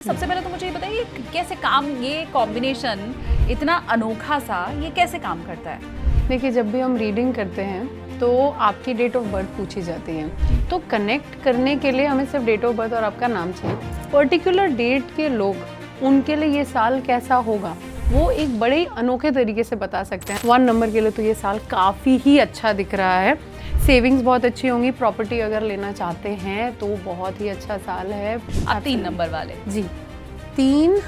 सबसे पहले तो मुझे ये बताइए कैसे काम, ये कॉम्बिनेशन इतना अनोखा सा, ये कैसे काम करता है? देखिए, जब भी हम रीडिंग करते हैं तो आपकी डेट ऑफ बर्थ पूछी जाती है, तो कनेक्ट करने के लिए हमें सिर्फ डेट ऑफ बर्थ और आपका नाम चाहिए। पर्टिकुलर डेट के लोग, उनके लिए ये साल कैसा होगा वो एक बड़े ही अनोखे तरीके से बता सकते हैं। 1 नंबर के लिए तो ये साल काफ़ी ही अच्छा दिख रहा है। सेविंग्स बहुत अच्छी होंगी, प्रॉपर्टी अगर लेना चाहते हैं तो बहुत ही अच्छा साल है। अब 3 नंबर वाले जी, 3,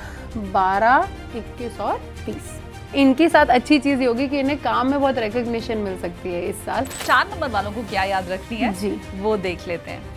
12, 21 और 30। इनके साथ अच्छी चीज़ ये होगी कि इन्हें काम में बहुत रिकग्निशन मिल सकती है इस साल। 4 नंबर वालों को क्या याद रखनी है जी, वो देख लेते हैं।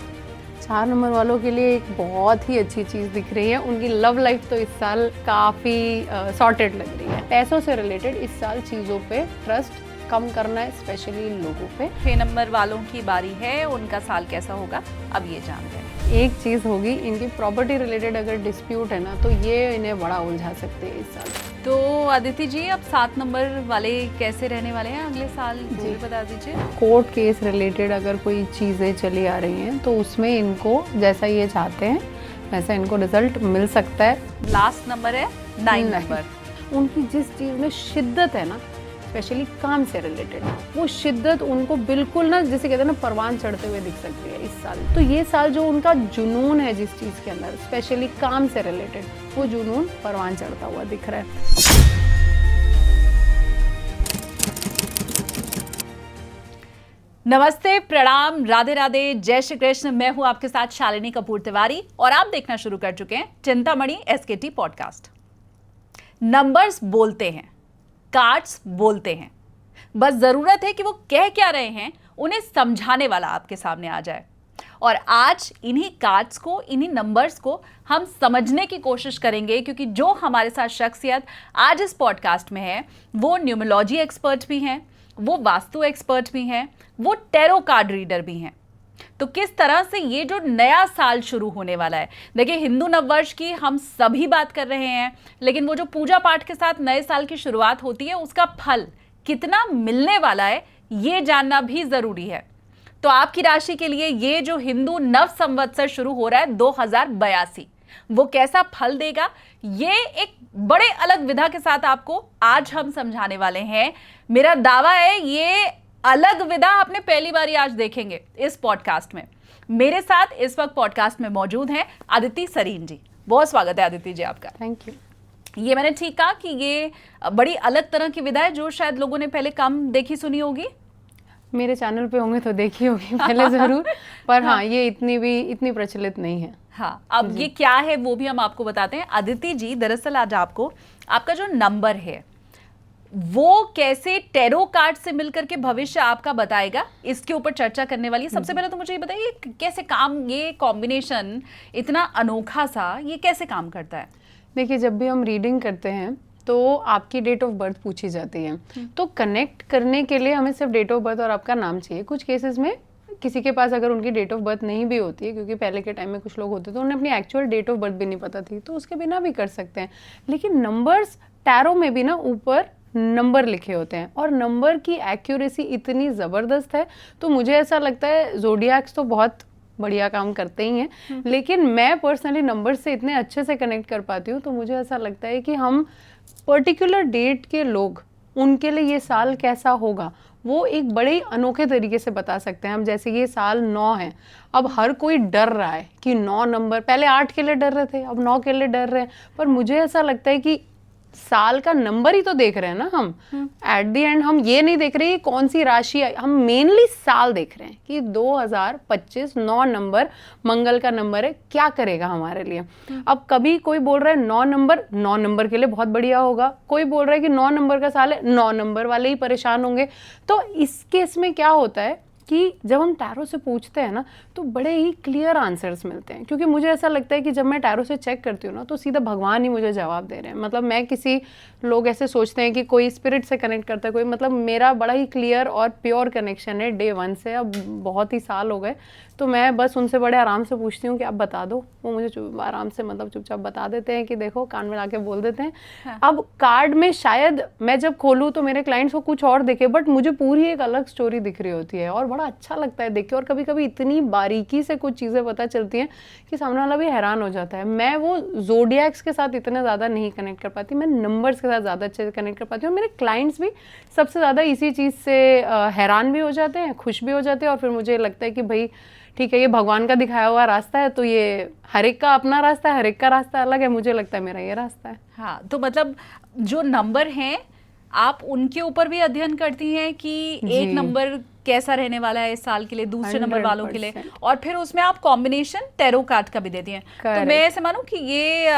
4 नंबर वालों के लिए एक बहुत ही अच्छी चीज़ दिख रही है। उनकी लव लाइफ तो इस साल काफ़ी सॉर्टेड लग रही है। पैसों से रिलेटेड इस साल चीज़ों पे ट्रस्ट कम करना है, स्पेशली लोगों पे। 6 नंबर वालों की बारी है, उनका साल कैसा होगा अब ये जानते हैं। एक चीज़ होगी, इनकी प्रॉपर्टी रिलेटेड अगर डिस्प्यूट है ना तो ये इन्हें बड़ा उलझा सकते हैं इस साल। तो अदिति जी, अब 7 नंबर वाले कैसे रहने वाले हैं अगले साल, वो भी बता दीजिए। कोर्ट केस रिलेटेड अगर कोई चीज़ें चली आ रही हैं तो उसमें इनको जैसा ये चाहते हैं वैसा इनको रिजल्ट मिल सकता है। लास्ट नंबर है 9 नंबर। उनकी जिस चीज़ में शिद्दत है ना, स्पेशली काम से रिलेटेड, वो शिद्दत उनको बिल्कुल ना, जैसे कहते हैं ना, परवान चढ़ते हुए दिख सकती है इस साल। तो ये साल जो उनका जुनून है जिस चीज़ के अंदर, स्पेशली काम से रिलेटेड, वो जुनून परवान चढ़ता हुआ दिख रहा है। नमस्ते, प्रणाम, राधे राधे, जय श्री कृष्ण। मैं हूं आपके साथ शालिनी कपूर तिवारी और आप देखना शुरू कर चुके हैं चिंतामणि एसकेटी पॉडकास्ट। नंबर्स बोलते हैं, कार्ड्स बोलते हैं, बस जरूरत है कि वो कह क्या रहे हैं उन्हें समझाने वाला आपके सामने आ जाए। और आज इन्हीं कार्ड्स को, इन्हीं नंबर्स को हम समझने की कोशिश करेंगे, क्योंकि जो हमारे साथ शख्सियत आज इस पॉडकास्ट में है वो न्यूमरोलॉजी एक्सपर्ट भी हैं, वो वास्तु एक्सपर्ट भी हैं, वो टैरो कार्ड रीडर भी हैं। तो किस तरह से ये जो नया साल शुरू होने वाला है, देखिए हिंदू नववर्ष की हम सभी बात कर रहे हैं, लेकिन वो जो पूजा पाठ के साथ नए साल की शुरुआत होती है उसका फल कितना मिलने वाला है ये जानना भी जरूरी है। तो आपकी राशि के लिए ये जो हिंदू नव संवत्सर शुरू हो रहा है 2082, वो कैसा फल देगा, ये एक बड़े अलग विधा के साथ आपको आज हम समझाने वाले हैं। मेरा दावा है ये अलग विधा आपने पहली बार आज देखेंगे इस पॉडकास्ट में। मेरे साथ इस वक्त पॉडकास्ट में मौजूद हैं अदिति सरीन जी। बहुत स्वागत है अदिति जी आपका। Thank you. ये मैंने ठीक कहा कि ये बड़ी अलग तरह की विधा है जो शायद लोगों ने पहले कम देखी सुनी होगी। मेरे चैनल पे होंगे तो देखी होगी पहले ज़रूर, पर हाँ, ये इतनी प्रचलित नहीं है। हाँ, अब ये क्या है वो भी हम आपको बताते हैं। अदिति जी, दरअसल आज आपको आपका जो नंबर है वो कैसे टैरो कार्ड से मिलकर के भविष्य आपका बताएगा, इसके ऊपर चर्चा करने वाली। सबसे पहले तो मुझे ये बताइए कैसे काम, ये कॉम्बिनेशन इतना अनोखा सा, ये कैसे काम करता है? देखिए, जब भी हम रीडिंग करते हैं तो आपकी डेट ऑफ बर्थ पूछी जाती है, तो कनेक्ट करने के लिए हमें सिर्फ डेट ऑफ बर्थ और आपका नाम चाहिए। कुछ केसेस में किसी के पास अगर उनकी डेट ऑफ बर्थ नहीं भी होती है, क्योंकि पहले के टाइम में कुछ लोग होते थे उन्हें अपनी एक्चुअल डेट ऑफ बर्थ भी नहीं पता थी, तो उसके बिना भी कर सकते हैं। लेकिन नंबर्स, टैरो में भी ना ऊपर नंबर लिखे होते हैं और नंबर की एक्यूरेसी इतनी ज़बरदस्त है, तो मुझे ऐसा लगता है ज़ोडिएक्स तो बहुत बढ़िया काम करते ही हैं, लेकिन मैं पर्सनली नंबर से इतने अच्छे से कनेक्ट कर पाती हूँ, तो मुझे ऐसा लगता है कि हम पर्टिकुलर डेट के लोग, उनके लिए ये साल कैसा होगा वो एक बड़े ही अनोखे तरीके से बता सकते हैं। हम जैसे ये साल 9 है, अब हर कोई डर रहा है कि 9 नंबर, पहले 8 के लिए डर रहे थे, अब 9 के लिए डर रहे हैं, पर मुझे ऐसा लगता है कि साल का नंबर ही तो देख रहे हैं ना हम। एट द एंड हम ये नहीं देख रहे कि कौन सी राशि है, हम मेनली साल देख रहे हैं कि 2025 9 नंबर मंगल का नंबर है, क्या करेगा हमारे लिए। अब कभी कोई बोल रहा है 9 नंबर के लिए बहुत बढ़िया होगा, कोई बोल रहा है कि 9 नंबर का साल है, 9 नंबर वाले ही परेशान होंगे। तो इस केस में क्या होता है कि जब हम टैरो से पूछते हैं ना तो बड़े ही क्लियर आंसर्स मिलते हैं, क्योंकि मुझे ऐसा लगता है कि जब मैं टैरो से चेक करती हूँ ना तो सीधा भगवान ही मुझे जवाब दे रहे हैं। मतलब मैं किसी, लोग ऐसे सोचते हैं कि कोई स्पिरिट से कनेक्ट करता है कोई, मतलब मेरा बड़ा ही क्लियर और प्योर कनेक्शन है डे 1 से। अब बहुत ही साल हो गए, तो मैं बस उनसे बड़े आराम से पूछती हूँ कि आप बता दो, वो मुझे आराम से मतलब चुपचाप बता देते हैं कि देखो, कान में लाके बोल देते हैं। हाँ। अब कार्ड में शायद मैं जब खोलूँ तो मेरे क्लाइंट्स को कुछ और दिखे, बट मुझे पूरी एक अलग स्टोरी दिख रही होती है और बड़ा अच्छा लगता है देख के, और कभी कभी इतनी बारीकी से कुछ चीज़ें पता चलती हैं कि सामने वाला भी हैरान हो जाता है। मैं वो ज़ोडिएक्स के साथ इतना ज़्यादा नहीं कनेक्ट कर पाती, मैं नंबर्स के साथ ज़्यादा अच्छे से कनेक्ट कर पाती हूँ। मेरे क्लाइंट्स भी सबसे ज़्यादा इसी चीज़ से हैरान भी हो जाते हैं, खुश भी हो जाते हैं, और फिर मुझे लगता है कि भाई ठीक है, ये भगवान का दिखाया हुआ रास्ता है, तो ये हर एक का अपना रास्ता है, हर एक का रास्ता अलग है, मुझे लगता है मेरा ये रास्ता है। हाँ, तो मतलब जो नंबर हैं आप उनके ऊपर भी अध्ययन करती हैं कि एक नंबर कैसा रहने वाला है इस साल के लिए, दूसरे नंबर वालों के लिए, और फिर उसमें आप कॉम्बिनेशन टैरो कार्ड का भी देती हैं। तो मैं ऐसे मानूं कि ये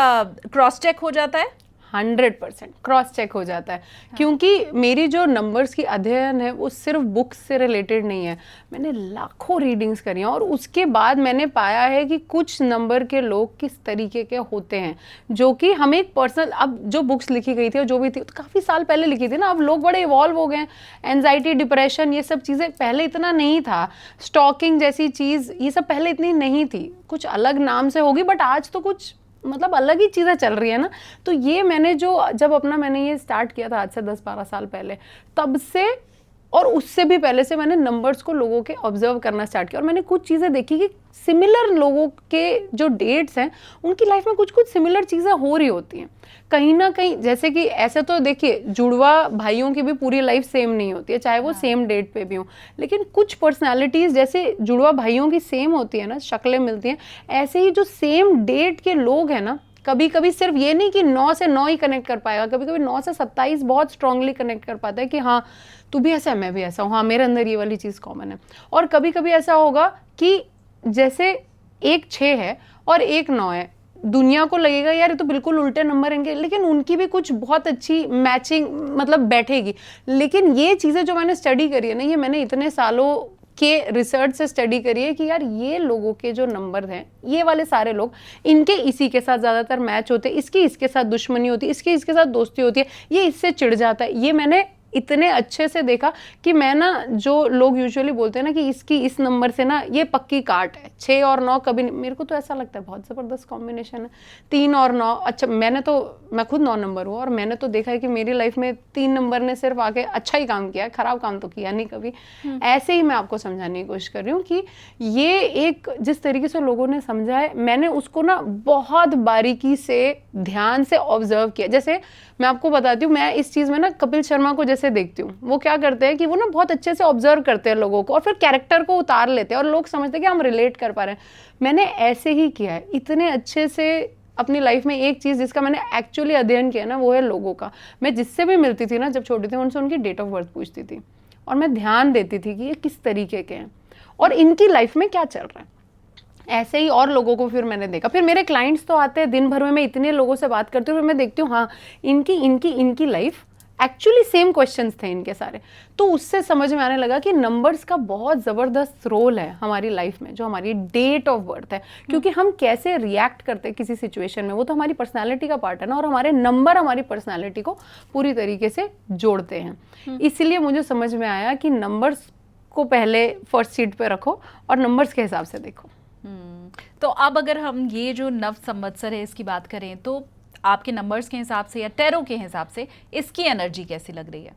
क्रॉस चेक हो जाता है? 100% क्रॉस चेक हो जाता है। क्योंकि मेरी जो नंबर्स की अध्ययन है वो सिर्फ बुक्स से रिलेटेड नहीं है, मैंने लाखों रीडिंग्स करी हैं, और उसके बाद मैंने पाया है कि कुछ नंबर के लोग किस तरीके के होते हैं, जो कि हमें एक पर्सनल, अब जो बुक्स लिखी गई थी और जो भी थी तो काफ़ी साल पहले लिखी थी ना, अब लोग बड़े इवॉल्व हो गए हैं, एंजाइटी, डिप्रेशन, ये सब चीज़ें पहले इतना नहीं था, स्टॉकिंग जैसी चीज़ ये सब पहले इतनी नहीं थी, कुछ अलग नाम से होगी, बट आज तो कुछ मतलब अलग ही चीज़ें चल रही है ना। तो ये मैंने मैंने ये स्टार्ट किया था आज से 10-12 साल पहले, तब से और उससे भी पहले से मैंने नंबर्स को लोगों के ऑब्जर्व करना स्टार्ट किया, और मैंने कुछ चीज़ें देखी कि सिमिलर लोगों के जो डेट्स हैं उनकी लाइफ में कुछ कुछ सिमिलर चीज़ें हो रही होती हैं कहीं ना कहीं। जैसे कि ऐसे तो देखिए जुड़वा भाइयों की भी पूरी लाइफ सेम नहीं होती है, चाहे वो सेम डेट पे भी हो, लेकिन कुछ पर्सनालिटीज़ जैसे जुड़वा भाइयों की सेम होती है ना, शक्लें मिलती हैं, ऐसे ही जो सेम डेट के लोग हैं ना, कभी कभी सिर्फ ये नहीं कि 9 से 9 ही कनेक्ट कर पाएगा, कभी कभी 9 से 27 बहुत स्ट्रांगली कनेक्ट कर पाता है कि हाँ तू भी ऐसा है, मैं भी ऐसा हूँ, हाँ मेरे अंदर ये वाली चीज़ कॉमन है। और कभी कभी ऐसा होगा कि जैसे एक 6 है और एक 9 है, दुनिया को लगेगा यार ये तो बिल्कुल उल्टे नंबर हैं, लेकिन उनकी भी कुछ बहुत अच्छी मैचिंग मतलब बैठेगी। लेकिन ये चीज़ें जो मैंने स्टडी करी है ना, ये मैंने इतने सालों के रिसर्च से स्टडी करी है कि यार ये लोगों के जो नंबर हैं, ये वाले सारे लोग, इनके इसी के साथ ज़्यादातर मैच होते हैं, इसकी इसके साथ दुश्मनी होती है, इसकी इसके साथ दोस्ती होती है, ये इससे चिढ़ जाता है। ये मैंने इतने अच्छे से देखा कि मैं ना, जो लोग यूजुअली बोलते हैं ना कि इसकी इस नंबर से ना ये पक्की काट है, 6 और 9 कभी नहीं, मेरे को तो ऐसा लगता है बहुत ज़बरदस्त कॉम्बिनेशन है 3 और 9। अच्छा मैं खुद 9 नंबर हूँ, और मैंने तो देखा है कि मेरी लाइफ में 3 नंबर ने सिर्फ आके अच्छा ही काम किया है, खराब काम तो किया नहीं कभी। ऐसे ही मैं आपको समझाने की कोशिश कर रही हूँ कि ये एक जिस तरीके से लोगों ने समझा है, मैंने उसको ना बहुत बारीकी से ध्यान से ऑब्जर्व किया। जैसे मैं आपको बताती हूँ, मैं इस चीज़ में ना कपिल शर्मा को जैसे देखती हूँ, वो क्या करते हैं कि वो ना बहुत अच्छे से ऑब्जर्व करते हैं लोगों को और फिर कैरेक्टर को उतार लेते हैं और लोग समझते हैं कि हम रिलेट कर पा रहे हैं। मैंने ऐसे ही किया है इतने अच्छे से अपनी लाइफ में। एक चीज़ जिसका मैंने एक्चुअली अध्ययन किया ना, वो है लोगों का। मैं जिससे भी मिलती थी ना जब छोटी थी, उनसे उनकी डेट ऑफ बर्थ पूछती थी और मैं ध्यान देती थी कि ये किस तरीके के हैं और इनकी लाइफ में क्या चल रहा है। ऐसे ही और लोगों को फिर मैंने देखा। फिर मेरे क्लाइंट्स तो आते हैं, दिन भर में मैं इतने लोगों से बात करती हूँ, फिर मैं देखती हूँ हाँ इनकी लाइफ एक्चुअली सेम क्वेश्चंस थे इनके सारे। तो उससे समझ में आने लगा कि नंबर्स का बहुत ज़बरदस्त रोल है हमारी लाइफ में, जो हमारी डेट ऑफ बर्थ है, क्योंकि हम कैसे रिएक्ट करते हैं किसी सिचुएशन में, वो तो हमारी पर्सनालिटी का पार्ट है ना, और हमारे नंबर हमारी पर्सनालिटी को पूरी तरीके से जोड़ते हैं। इसलिए मुझे समझ में आया कि नंबर्स को पहले फर्स्ट सीट पे रखो और नंबर्स के हिसाब से देखो। तो अब अगर हम ये जो नव संवत्सर है इसकी बात करें, तो आपके नंबर्स के हिसाब से या टैरो के हिसाब से इसकी एनर्जी कैसी लग रही है?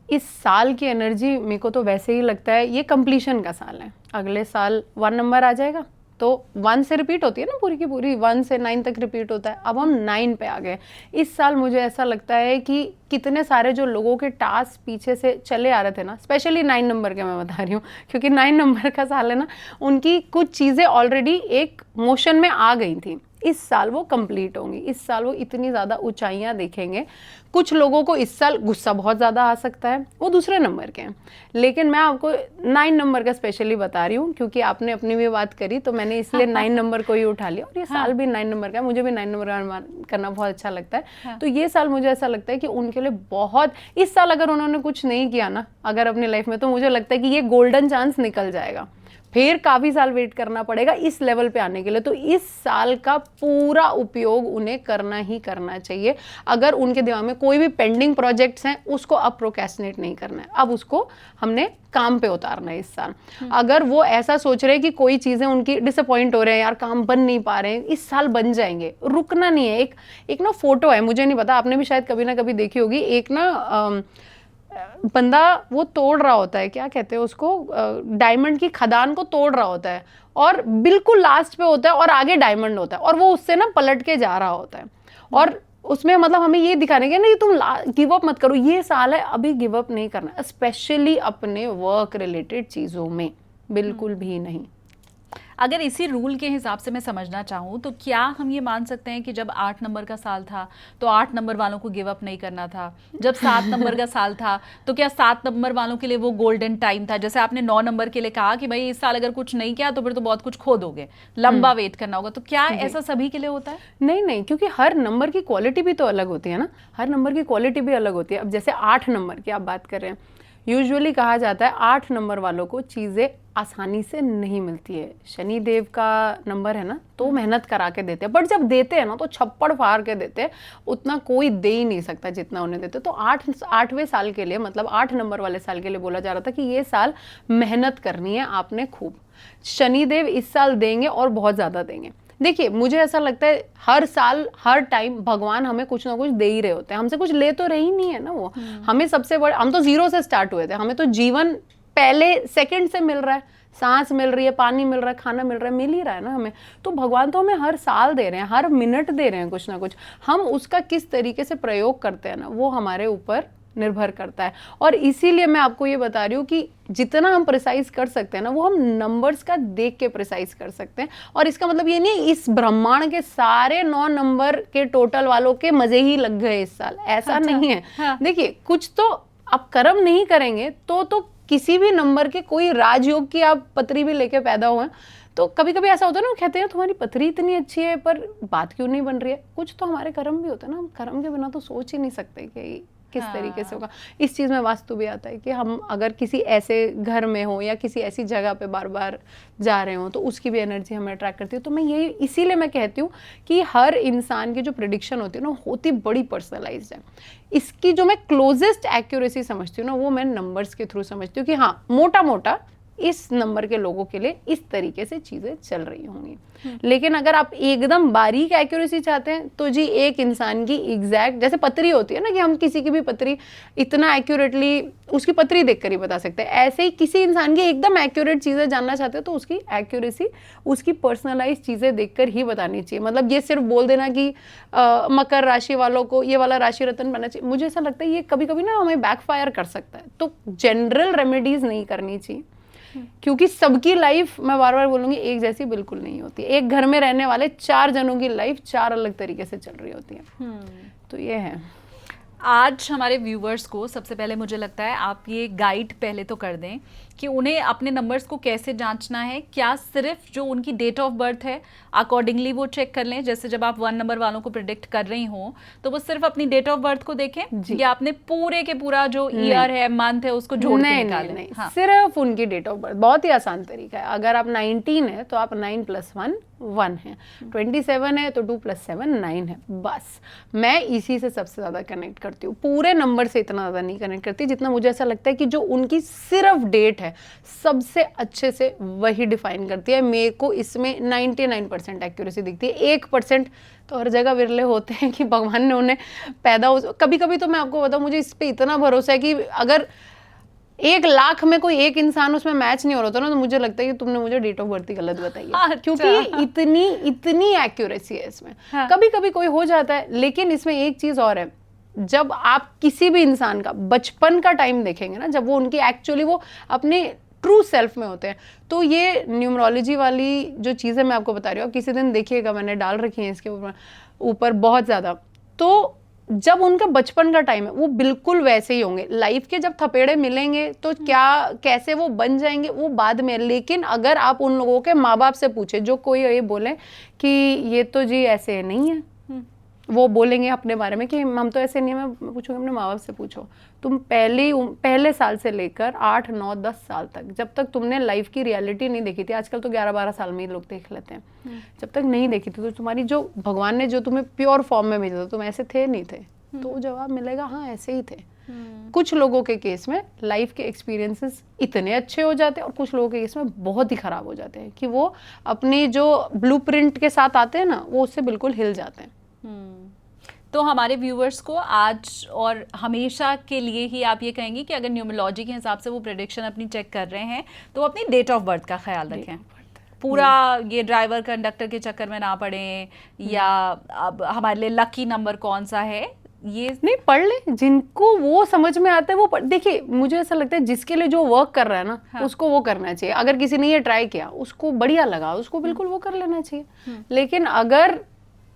इस साल की एनर्जी मेरे को तो वैसे ही लगता है ये कंप्लीशन का साल है। अगले साल 1 नंबर आ जाएगा, तो 1 से रिपीट होती है ना पूरी की पूरी, 1 से 9 तक रिपीट होता है। अब हम 9 पे आ गए। इस साल मुझे ऐसा लगता है कि कितने सारे जो लोगों के टास्क पीछे से चले आ रहे थे ना, स्पेशली 9 नंबर के मैं बता रही हूँ, क्योंकि 9 नंबर का साल है ना, उनकी कुछ चीज़ें ऑलरेडी एक मोशन में आ गई थी। इस साल वो कंप्लीट होंगी। इस साल वो इतनी ज़्यादा ऊंचाइयां देखेंगे। कुछ लोगों को इस साल गुस्सा बहुत ज़्यादा आ सकता है, वो दूसरे नंबर के हैं, लेकिन मैं आपको 9 नंबर का स्पेशली बता रही हूँ क्योंकि आपने अपनी भी बात करी, तो मैंने इसलिए 9 नंबर को ही उठा लिया। और ये साल भी 9 नंबर का है, मुझे भी 9 नंबर करना बहुत अच्छा लगता है। तो ये साल मुझे ऐसा लगता है कि उनके लिए बहुत, इस साल अगर उन्होंने कुछ नहीं किया ना अगर अपनी लाइफ में, तो मुझे लगता है कि ये गोल्डन चांस निकल जाएगा। फिर काफ़ी साल वेट करना पड़ेगा इस लेवल पे आने के लिए। तो इस साल का पूरा उपयोग उन्हें करना ही करना चाहिए। अगर उनके दिमाग में कोई भी पेंडिंग प्रोजेक्ट्स हैं, उसको अब प्रोक्रेस्टिनेट नहीं करना है, अब उसको हमने काम पे उतारना है इस साल। अगर वो ऐसा सोच रहे हैं कि कोई चीज़ें उनकी डिसअपॉइंट हो रहे हैं, यार काम बन नहीं पा रहे हैं, इस साल बन जाएंगे, रुकना नहीं है। एक ना फोटो है, मुझे नहीं पता, आपने भी शायद कभी ना कभी देखी होगी, एक ना बंदा वो तोड़ रहा होता है, क्या कहते हैं उसको, डायमंड की खदान को तोड़ रहा होता है और बिल्कुल लास्ट पे होता है और आगे डायमंड होता है और वो उससे ना पलट के जा रहा होता है। और उसमें मतलब हमें ये दिखाने के नहीं, तुम गिव अप मत करो, ये साल है अभी गिव अप नहीं करना, स्पेशली अपने वर्क रिलेटेड चीज़ों में बिल्कुल भी नहीं। अगर इसी रूल के हिसाब से मैं समझना चाहूँ तो क्या हम ये मान सकते हैं कि जब 8 नंबर का साल था तो 8 नंबर वालों को गिव अप नहीं करना था, जब 7 नंबर का साल था तो क्या 7 नंबर वालों के लिए वो गोल्डन टाइम था, जैसे आपने 9 नंबर के लिए कहा कि भाई इस साल अगर कुछ नहीं किया तो फिर तो बहुत कुछ खो दोगे, लंबा वेट करना होगा, तो क्या ऐसा सभी के लिए होता है? नहीं, क्योंकि हर नंबर की क्वालिटी भी तो अलग होती है ना, हर नंबर की क्वालिटी भी अलग होती है। अब जैसे 8 नंबर की आप बात कर रहे हैं, यूजुअली कहा जाता है 8 नंबर वालों को चीज़ें आसानी से नहीं मिलती है। शनि देव का नंबर है ना, तो मेहनत करा के देते हैं, बट जब देते हैं ना तो छप्पड़ फाड़ के देते हैं, उतना कोई दे ही नहीं सकता जितना उन्हें देते। तो 8वें साल के लिए, मतलब 8 नंबर वाले साल के लिए बोला जा रहा था कि ये साल मेहनत करनी है आपने खूब, शनिदेव इस साल देंगे और बहुत ज़्यादा देंगे। देखिए, मुझे ऐसा लगता है हर साल हर टाइम भगवान हमें कुछ ना कुछ दे ही रहे होते हैं, हमसे कुछ ले तो रही नहीं है ना वो। हमें सबसे बड़ा, हम तो 0 से स्टार्ट हुए थे, हमें तो जीवन पहले सेकंड से मिल रहा है, सांस मिल रही है, पानी मिल रहा है, खाना मिल रहा है, मिल ही रहा है ना हमें। तो भगवान तो हमें हर साल दे रहे हैं, हर मिनट दे रहे हैं कुछ ना कुछ। हम उसका किस तरीके से प्रयोग करते हैं ना, वो हमारे ऊपर निर्भर करता है। और इसीलिए मैं आपको ये बता रही हूँ कि जितना हम प्रिसाइज कर सकते हैं ना, वो हम नंबर्स का देख के प्रिसाइज कर सकते हैं। और इसका मतलब ये नहीं इस ब्रह्मांड के सारे 9 नंबर के टोटल वालों के मजे ही लग गए इस साल, ऐसा नहीं है। हाँ। देखिए, कुछ तो आप कर्म नहीं करेंगे तो किसी भी नंबर के कोई राजयोग की आप पत्री भी लेके पैदा हुए, तो कभी कभी ऐसा होता है ना, कहते हैं तुम्हारी पत्री इतनी अच्छी है पर बात क्यों नहीं बन रही है। कुछ तो हमारे कर्म भी होते हैं ना, हम कर्म के बिना तो सोच ही नहीं सकते कि किस तरीके से होगा। इस चीज़ में वास्तु भी आता है कि हम अगर किसी ऐसे घर में हो या किसी ऐसी जगह पे बार बार जा रहे हो तो उसकी भी एनर्जी हमें अट्रैक्ट करती है। तो मैं यही इसीलिए मैं कहती हूँ कि हर इंसान की जो प्रेडिक्शन होती है ना, होती बड़ी पर्सनलाइज्ड है। इसकी जो मैं क्लोजेस्ट एक्यूरेसी समझती हूँ ना, वो मैं नंबर्स के थ्रू समझती हूँ कि हाँ, मोटा मोटा इस नंबर के लोगों के लिए इस तरीके से चीज़ें चल रही होंगी। लेकिन अगर आप एकदम बारीक एक्यूरेसी चाहते हैं तो जी एक इंसान की एग्जैक्ट, जैसे पत्री होती है ना कि हम किसी की भी पत्री इतना एक्यूरेटली उसकी पत्री देखकर ही बता सकते हैं, ऐसे ही किसी इंसान की एकदम एक्यूरेट चीज़ें जानना चाहते हैं तो उसकी एक्यूरेसी उसकी पर्सनलाइज चीज़ें देखकर ही बतानी चाहिए। मतलब ये सिर्फ बोल देना कि मकर राशि वालों को ये वाला राशि रत्न बनना चाहिए, मुझे ऐसा लगता है ये कभी कभी ना हमें बैकफायर कर सकता है। तो जनरल रेमेडीज नहीं करनी चाहिए, क्योंकि सबकी लाइफ, मैं बार बार बोलूंगी, एक जैसी बिल्कुल नहीं होती। एक घर में रहने वाले 4 जनों की लाइफ 4 अलग तरीके से चल रही होती है। तो ये है। आज हमारे व्यूवर्स को सबसे पहले मुझे लगता है आप ये गाइड पहले तो कर दें कि उन्हें अपने नंबर्स को कैसे जांचना है। क्या सिर्फ जो उनकी डेट ऑफ बर्थ है अकॉर्डिंगली वो चेक कर लें, जैसे जब आप 1 नंबर वालों को प्रिडिक्ट कर रही हो तो वो सिर्फ अपनी डेट ऑफ बर्थ को देखें, या आपने पूरे के पूरा जो ईयर है, मंथ है, उसको जोड़ के निकालें? नहीं, सिर्फ उनकी डेट ऑफ बर्थ। बहुत ही आसान तरीका है। अगर आप 19 है तो आप 9 + 1 1 है, 27 है तो 2 + 7 9 है। बस मैं इसी से सबसे ज़्यादा कनेक्ट करती हूँ, पूरे नंबर से इतना ज़्यादा नहीं कनेक्ट करती जितना मुझे ऐसा लगता है कि जो उनकी सिर्फ डेट है सबसे अच्छे से वही डिफाइन करती है। मेरे को इसमें 99% एक्यूरेसी दिखती है। 1% तो हर जगह विरले होते हैं कि भगवान ने उन्हें पैदा कभी कभी तो मैं आपको बताऊँ, मुझे इस पर इतना भरोसा है कि अगर 1 लाख में कोई एक इंसान उसमें मैच नहीं हो रहा था ना, तो मुझे लगता है कि तुमने मुझे डेट ऑफ बर्थ ही गलत बताई है। अच्छा। क्योंकि इतनी एक्यूरेसी है इसमें। हाँ। कभी कभी कोई हो जाता है, लेकिन इसमें एक चीज और है, जब आप किसी भी इंसान का बचपन का टाइम देखेंगे ना, जब वो उनकी एक्चुअली वो अपने ट्रू सेल्फ में होते हैं, तो ये न्यूमरोलॉजी वाली जो चीज़ें मैं आपको बता रही हूँ, आप किसी दिन देखिएगा, मैंने डाल रखी है इसके ऊपर बहुत ज़्यादा। तो जब उनका बचपन का टाइम है वो बिल्कुल वैसे ही होंगे। लाइफ के जब थपेड़े मिलेंगे तो क्या कैसे वो बन जाएंगे वो बाद में। लेकिन अगर आप उन लोगों के माँ बाप से पूछे, जो कोई ये बोले कि ये तो जी ऐसे नहीं है, वो बोलेंगे अपने बारे में कि हम तो ऐसे नहीं है, मैं पूछूंगी अपने माँ बाप से पूछो, तुम पहले साल से लेकर 8, 9, 10 साल तक, जब तक तुमने लाइफ की रियलिटी नहीं देखी थी, आजकल तो 11-12 साल में ही लोग देख लेते हैं, जब तक नहीं देखी थी तो तुम्हारी जो भगवान ने जो तुम्हें प्योर फॉर्म में भेजा था, तुम ऐसे थे नहीं थे, तो जवाब मिलेगा हाँ ऐसे ही थे। कुछ लोगों के केस में लाइफ के एक्सपीरियंसेस इतने अच्छे हो जाते हैं और कुछ लोगों के केस में बहुत ही खराब हो जाते हैं कि वो अपनी जो ब्लूप्रिंट के साथ आते हैं ना, वो उससे बिल्कुल हिल जाते हैं। तो हमारे व्यूअर्स को आज और हमेशा के लिए ही आप ये कहेंगे कि अगर न्यूमरोलॉजी के हिसाब से वो प्रेडिक्शन अपनी चेक कर रहे हैं तो अपनी डेट ऑफ बर्थ का ख्याल रखें, पूरा ये ड्राइवर कंडक्टर के चक्कर में ना पड़े, या अब हमारे लिए लकी नंबर कौन सा है ये नहीं, पढ़ ले, जिनको वो समझ में आता है वो देखिए, मुझे ऐसा लगता है जिसके लिए जो वर्क कर रहा है ना, हाँ। उसको वो करना चाहिए। अगर किसी ने ये ट्राई किया, उसको बढ़िया लगा, उसको बिल्कुल वो कर लेना चाहिए। लेकिन अगर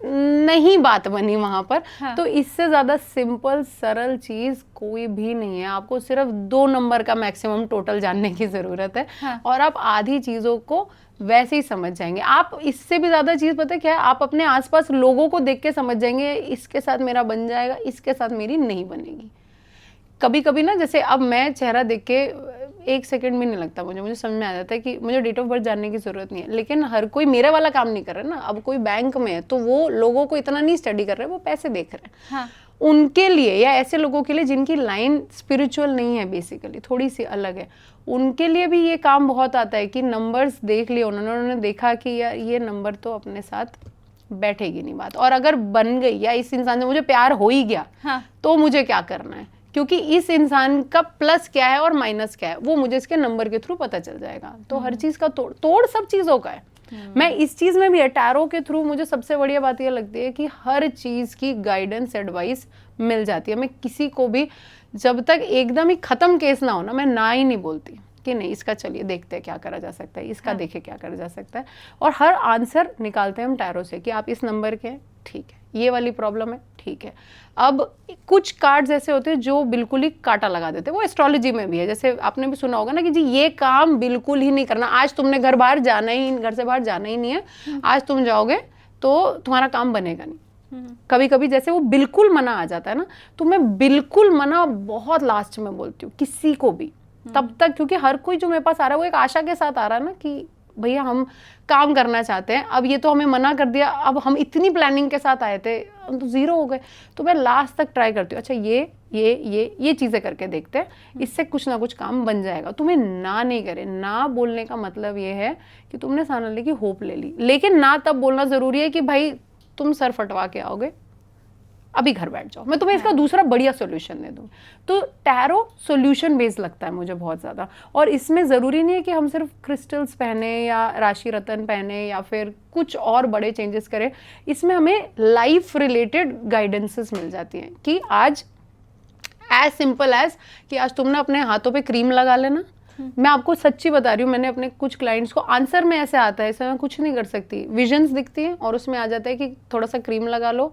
नहीं बात बनी वहां पर, हाँ। तो इससे ज्यादा सिंपल सरल चीज कोई भी नहीं है। आपको सिर्फ 2 नंबर का मैक्सिमम टोटल जानने की जरूरत है। हाँ। और आप आधी चीजों को वैसे ही समझ जाएंगे। आप इससे भी ज्यादा चीज पता है क्या है, आप अपने आसपास लोगों को देख के समझ जाएंगे, इसके साथ मेरा बन जाएगा, इसके साथ मेरी नहीं बनेगी। कभी कभी ना, जैसे अब मैं चेहरा देख के 1 सेकंड भी नहीं लगता मुझे समझ में आ जाता है कि मुझे डेट ऑफ बर्थ जानने की जरूरत नहीं है। लेकिन हर कोई मेरे वाला काम नहीं कर रहा है ना। अब कोई बैंक में है तो वो लोगों को इतना नहीं स्टडी कर रहे, वो पैसे देख रहे हैं। हाँ। उनके लिए, या ऐसे लोगों के लिए जिनकी लाइन स्पिरिचुअल नहीं है, बेसिकली थोड़ी सी अलग है, उनके लिए भी ये काम बहुत आता है कि नंबर्स देख लिए उन्होंने देखा कि यार ये नंबर तो अपने साथ बैठेगी नहीं बात, और अगर बन गई या इस इंसान से मुझे प्यार हो ही गया, हाँ। तो मुझे क्या करना है, क्योंकि इस इंसान का प्लस क्या है और माइनस क्या है वो मुझे इसके नंबर के थ्रू पता चल जाएगा। तो हर चीज का तोड़ सब चीजों का है। मैं इस चीज में भी है, टैरो के थ्रू मुझे सबसे बढ़िया बात ये लगती है कि हर चीज की गाइडेंस एडवाइस मिल जाती है। मैं किसी को भी, जब तक एकदम ही खत्म केस ना हो ना, मैं ना ही नहीं बोलती कि नहीं इसका चलिए देखते हैं क्या करा जा सकता है, इसका देखे क्या करा जा सकता है। और हर आंसर निकालते हैं हम टैरो से कि आप इस नंबर के हैं, ठीक है, ये वाली प्रॉब्लम है, ठीक है। अब कुछ कार्ड्स ऐसे होते हैं जो बिल्कुल ही कांटा लगा देते हैं, वो एस्ट्रोलॉजी में भी है। जैसे आपने भी सुना होगा ना कि जी ये काम बिल्कुल ही नहीं करना, आज तुमने घर से बाहर जाना ही नहीं है, आज तुम जाओगे तो तुम्हारा काम बनेगा नहीं। कभी कभी जैसे वो बिल्कुल मना आ जाता है ना, तो मैं बिल्कुल मना बहुत लास्ट में बोलती हूँ किसी को भी, तब तक, क्योंकि हर कोई जो मेरे पास आ रहा है वो एक आशा के साथ आ रहा है ना कि भैया हम काम करना चाहते हैं, अब ये तो हमें मना कर दिया, अब हम इतनी प्लानिंग के साथ आए थे, हम तो जीरो हो गए। तो मैं लास्ट तक ट्राई करती हूँ, अच्छा ये चीज़ें करके देखते हैं, इससे कुछ ना कुछ काम बन जाएगा। तुम्हें ना नहीं करे, ना बोलने का मतलब ये है कि तुमने सानली की होप ले ली, लेकिन ना तब बोलना ज़रूरी है कि भाई तुम सर फटवा के आओगे, अभी घर बैठ जाओ, मैं तुम्हें इसका दूसरा बढ़िया सॉल्यूशन दे दूँ। तो टैरो सॉल्यूशन बेस्ड लगता है मुझे बहुत ज़्यादा। और इसमें ज़रूरी नहीं है कि हम सिर्फ क्रिस्टल्स पहने या राशि रतन पहने या फिर कुछ और बड़े चेंजेस करें। इसमें हमें लाइफ रिलेटेड गाइडेंसेस मिल जाती हैं कि आज एज सिंपल एज कि आज तुमने अपने हाथों पे क्रीम लगा लेना। मैं आपको सच्ची बता रही हूँ, मैंने अपने कुछ क्लाइंट्स को आंसर में ऐसे आता है, इसमें मैं कुछ नहीं कर सकती, विजन्स दिखती हैं और उसमें आ जाता है कि थोड़ा सा क्रीम लगा लो,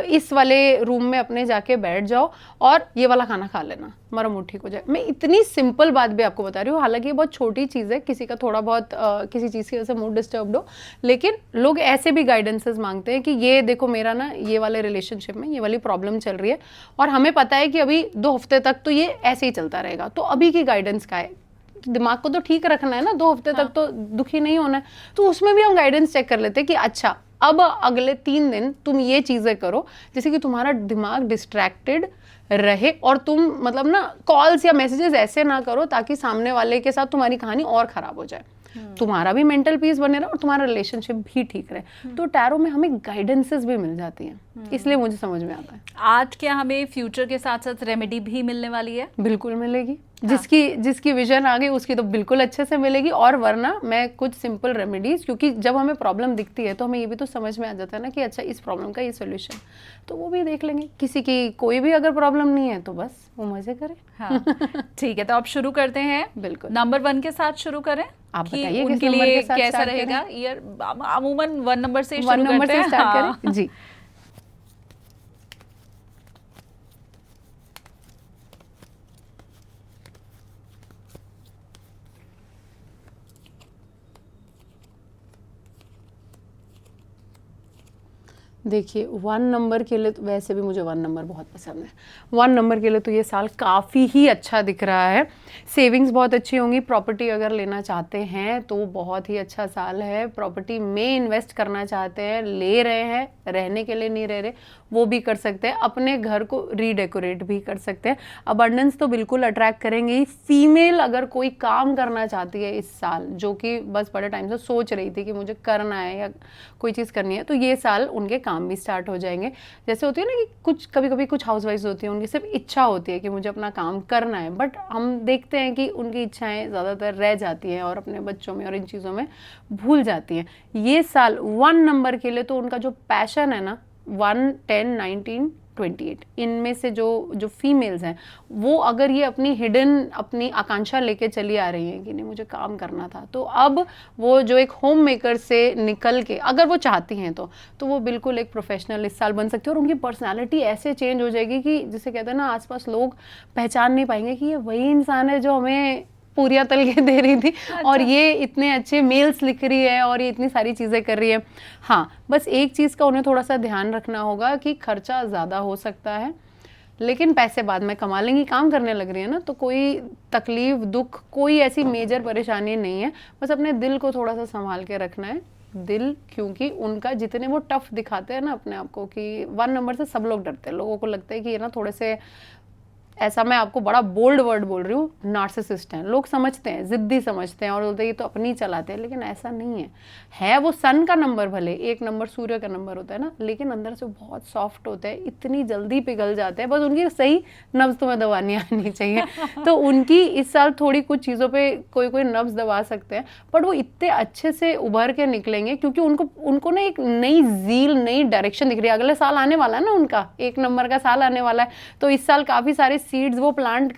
इस वाले रूम में अपने जाके बैठ जाओ और ये वाला खाना खा लेना, मरम मुट्ठी हो जाए। मैं इतनी सिंपल बात भी आपको बता रही हूँ, हालांकि ये बहुत छोटी चीज़ है, किसी का थोड़ा बहुत किसी चीज़ की वजह से मूड डिस्टर्ब्ड हो, लेकिन लोग ऐसे भी गाइडेंसेस मांगते हैं कि ये देखो मेरा ना ये वाले रिलेशनशिप में ये वाली प्रॉब्लम चल रही है और हमें पता है कि अभी 2 हफ्ते तक तो ये ऐसे ही चलता रहेगा, तो अभी की गाइडेंस क्या है, दिमाग को तो ठीक रखना है ना, 2 हफ्ते तक तो दुखी नहीं होना है। तो उसमें भी हम गाइडेंस चेक कर लेते हैं कि अच्छा अब अगले 3 दिन तुम ये चीज़ें करो जिससे कि तुम्हारा दिमाग डिस्ट्रैक्टेड रहे और तुम मतलब ना कॉल्स या मैसेजेस ऐसे ना करो ताकि सामने वाले के साथ तुम्हारी कहानी और ख़राब हो जाए, तुम्हारा भी मेंटल पीस बने रहे और तुम्हारा रिलेशनशिप भी ठीक रहे। तो टैरो में हमें गाइडेंसेस भी मिल जाती हैं, इसलिए मुझे समझ में आता है। आज क्या हमें फ्यूचर के साथ साथ रेमेडी भी मिलने वाली है? बिल्कुल मिलेगी। जिसकी विजन आ गई उसकी तो बिल्कुल अच्छे से मिलेगी। और वरना मैं कुछ सिंपल रेमेडीज, क्योंकि जब हमें प्रॉब्लम दिखती है तो हमें ये भी तो समझ में आ जाता है ना कि अच्छा इस प्रॉब्लम का ये सोल्यूशन, तो वो भी देख लेंगे। किसी की कोई भी अगर प्रॉब्लम नहीं है तो बस वो मजे करे। हाँ ठीक है, तो अब शुरू करते हैं। बिल्कुल, नंबर 1 के साथ शुरू करें। आप कि बताइए उनके लिए कैसा रहेगा ईयर? अमूमन 1 नंबर से शुरू करते हैं। स्टार्ट करें जी। देखिए 1 नंबर के लिए तो वैसे भी मुझे 1 नंबर बहुत पसंद है। 1 नंबर के लिए तो ये साल काफ़ी ही अच्छा दिख रहा है। सेविंग्स बहुत अच्छी होंगी। प्रॉपर्टी अगर लेना चाहते हैं तो बहुत ही अच्छा साल है। प्रॉपर्टी में इन्वेस्ट करना चाहते हैं, ले रहे हैं, रहने के लिए नहीं रह रहे, वो भी कर सकते हैं। अपने घर को रीडेकोरेट भी कर सकते हैं। अबंडेंस तो बिल्कुल अट्रैक्ट करेंगे ही। फीमेल अगर कोई काम करना चाहती है इस साल, जो कि बस बड़े टाइम से सोच रही थी कि मुझे करना है या कोई चीज़ करनी है, तो ये साल उनके काम भी स्टार्ट हो जाएंगे। जैसे होती है ना कि कुछ कभी कभी कुछ हाउसवाइफ्स होती हैं, उनकी सिर्फ इच्छा होती है कि मुझे अपना काम करना है, बट हम देखते हैं कि उनकी इच्छाएं ज़्यादातर रह जाती हैं और अपने बच्चों में और इन चीज़ों में भूल जाती हैं। ये साल 1 नंबर के लिए तो उनका जो पैशन है ना, 1, 10, 19, 28, इनमें से जो फीमेल्स हैं, वो अगर ये अपनी हिडन अपनी आकांक्षा लेके चली आ रही हैं कि नहीं मुझे काम करना था, तो अब वो जो एक होम मेकर से निकल के अगर वो चाहती हैं तो वो बिल्कुल एक प्रोफेशनल इस साल बन सकती है। और उनकी पर्सनालिटी ऐसे चेंज हो जाएगी कि जिसे कहते हैं ना, आसपास लोग पहचान नहीं पाएंगे कि ये वही इंसान है जो हमें पूरियां तल के दे रही थी। अच्छा। और ये इतने अच्छे मेल्स लिख रही है और ये इतनी सारी चीज़ें कर रही है। हाँ, बस एक चीज़ का उन्हें थोड़ा सा ध्यान रखना होगा कि खर्चा ज़्यादा हो सकता है, लेकिन पैसे बाद में कमा लेंगी, काम करने लग रही है ना, तो कोई तकलीफ दुख कोई ऐसी मेजर परेशानी नहीं है। बस अपने दिल को थोड़ा सा संभाल के रखना है। दिल, क्योंकि उनका जितने वो टफ दिखाते हैं ना अपने आप को, कि 1 नंबर से सब लोग डरते हैं, लोगों को लगता है कि ये ना थोड़े से, ऐसा मैं आपको बड़ा बोल्ड वर्ड बोल रही हूँ, नार्सिसिस्ट हैं। लोग समझते हैं, जिद्दी समझते हैं और बोलते हैं ये तो अपनी चलाते हैं, लेकिन ऐसा नहीं है वो सन का नंबर, भले 1 नंबर सूर्य का नंबर होता है ना, लेकिन अंदर से बहुत सॉफ्ट होते हैं, इतनी जल्दी पिघल जाते हैं। बस उनकी सही नब्ज तुम्हें दबानी आनी चाहिए। तो उनकी इस साल थोड़ी कुछ चीज़ों पे कोई नब्ज दबा सकते हैं, बट वो इतने अच्छे से उभर के निकलेंगे, क्योंकि उनको ना एक नई ज़ील, नई डायरेक्शन दिख रही है। अगले साल आने वाला है ना, उनका 1 नंबर का साल आने वाला है, तो इस साल काफ़ी सारे सीड्स वो प्लांट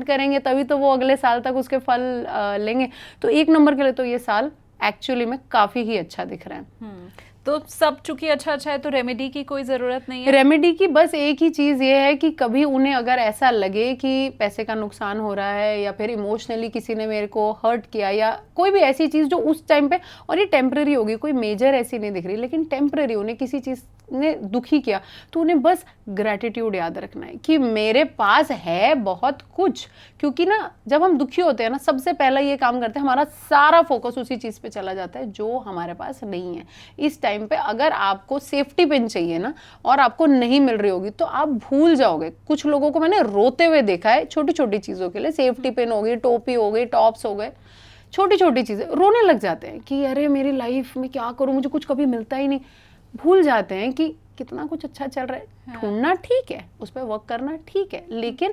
करेंगे तभी तो वो अगले साल तक उसके फल लेंगे। तो 1 नंबर के लिए तो ये साल एक्चुअली में काफी ही अच्छा दिख रहा है। तो सब चूंकि अच्छा है, तो रेमेडी की कोई जरूरत नहीं है। रेमेडी की बस एक ही चीज ये है कि कभी उन्हें अगर ऐसा लगे कि पैसे का नुकसान हो रहा है, या फिर इमोशनली किसी ने मेरे को हर्ट किया, या कोई भी ऐसी चीज जो उस टाइम पे, और ये टेम्पररी होगी, कोई मेजर ऐसी नहीं दिख रही, लेकिन टेम्पररी उन्हें किसी चीज ने दुखी किया, तो उन्हें बस ग्रैटिट्यूड याद रखना है कि मेरे पास है बहुत कुछ। क्योंकि ना जब हम दुखी होते हैं ना, सबसे पहला ये काम करते हैं, हमारा सारा फोकस उसी चीज पे चला जाता है जो हमारे पास नहीं है। इस टाइम पे अगर आपको सेफ्टी पिन चाहिए ना, और आपको नहीं मिल रही होगी, तो आप भूल जाओगे। कुछ लोगों को मैंने रोते हुए देखा है छोटी छोटी चीजों के लिए, सेफ्टी पिन हो गई, टोपी हो गई, टॉप्स हो गए, छोटी छोटी चीजें, रोने लग जाते हैं कि अरे मेरी लाइफ में क्या करूं, मुझे कुछ कभी मिलता ही नहीं। भूल जाते हैं कि कितना कुछ अच्छा चल रहा है। ढूंढना ठीक है, उस पर वर्क करना ठीक है, लेकिन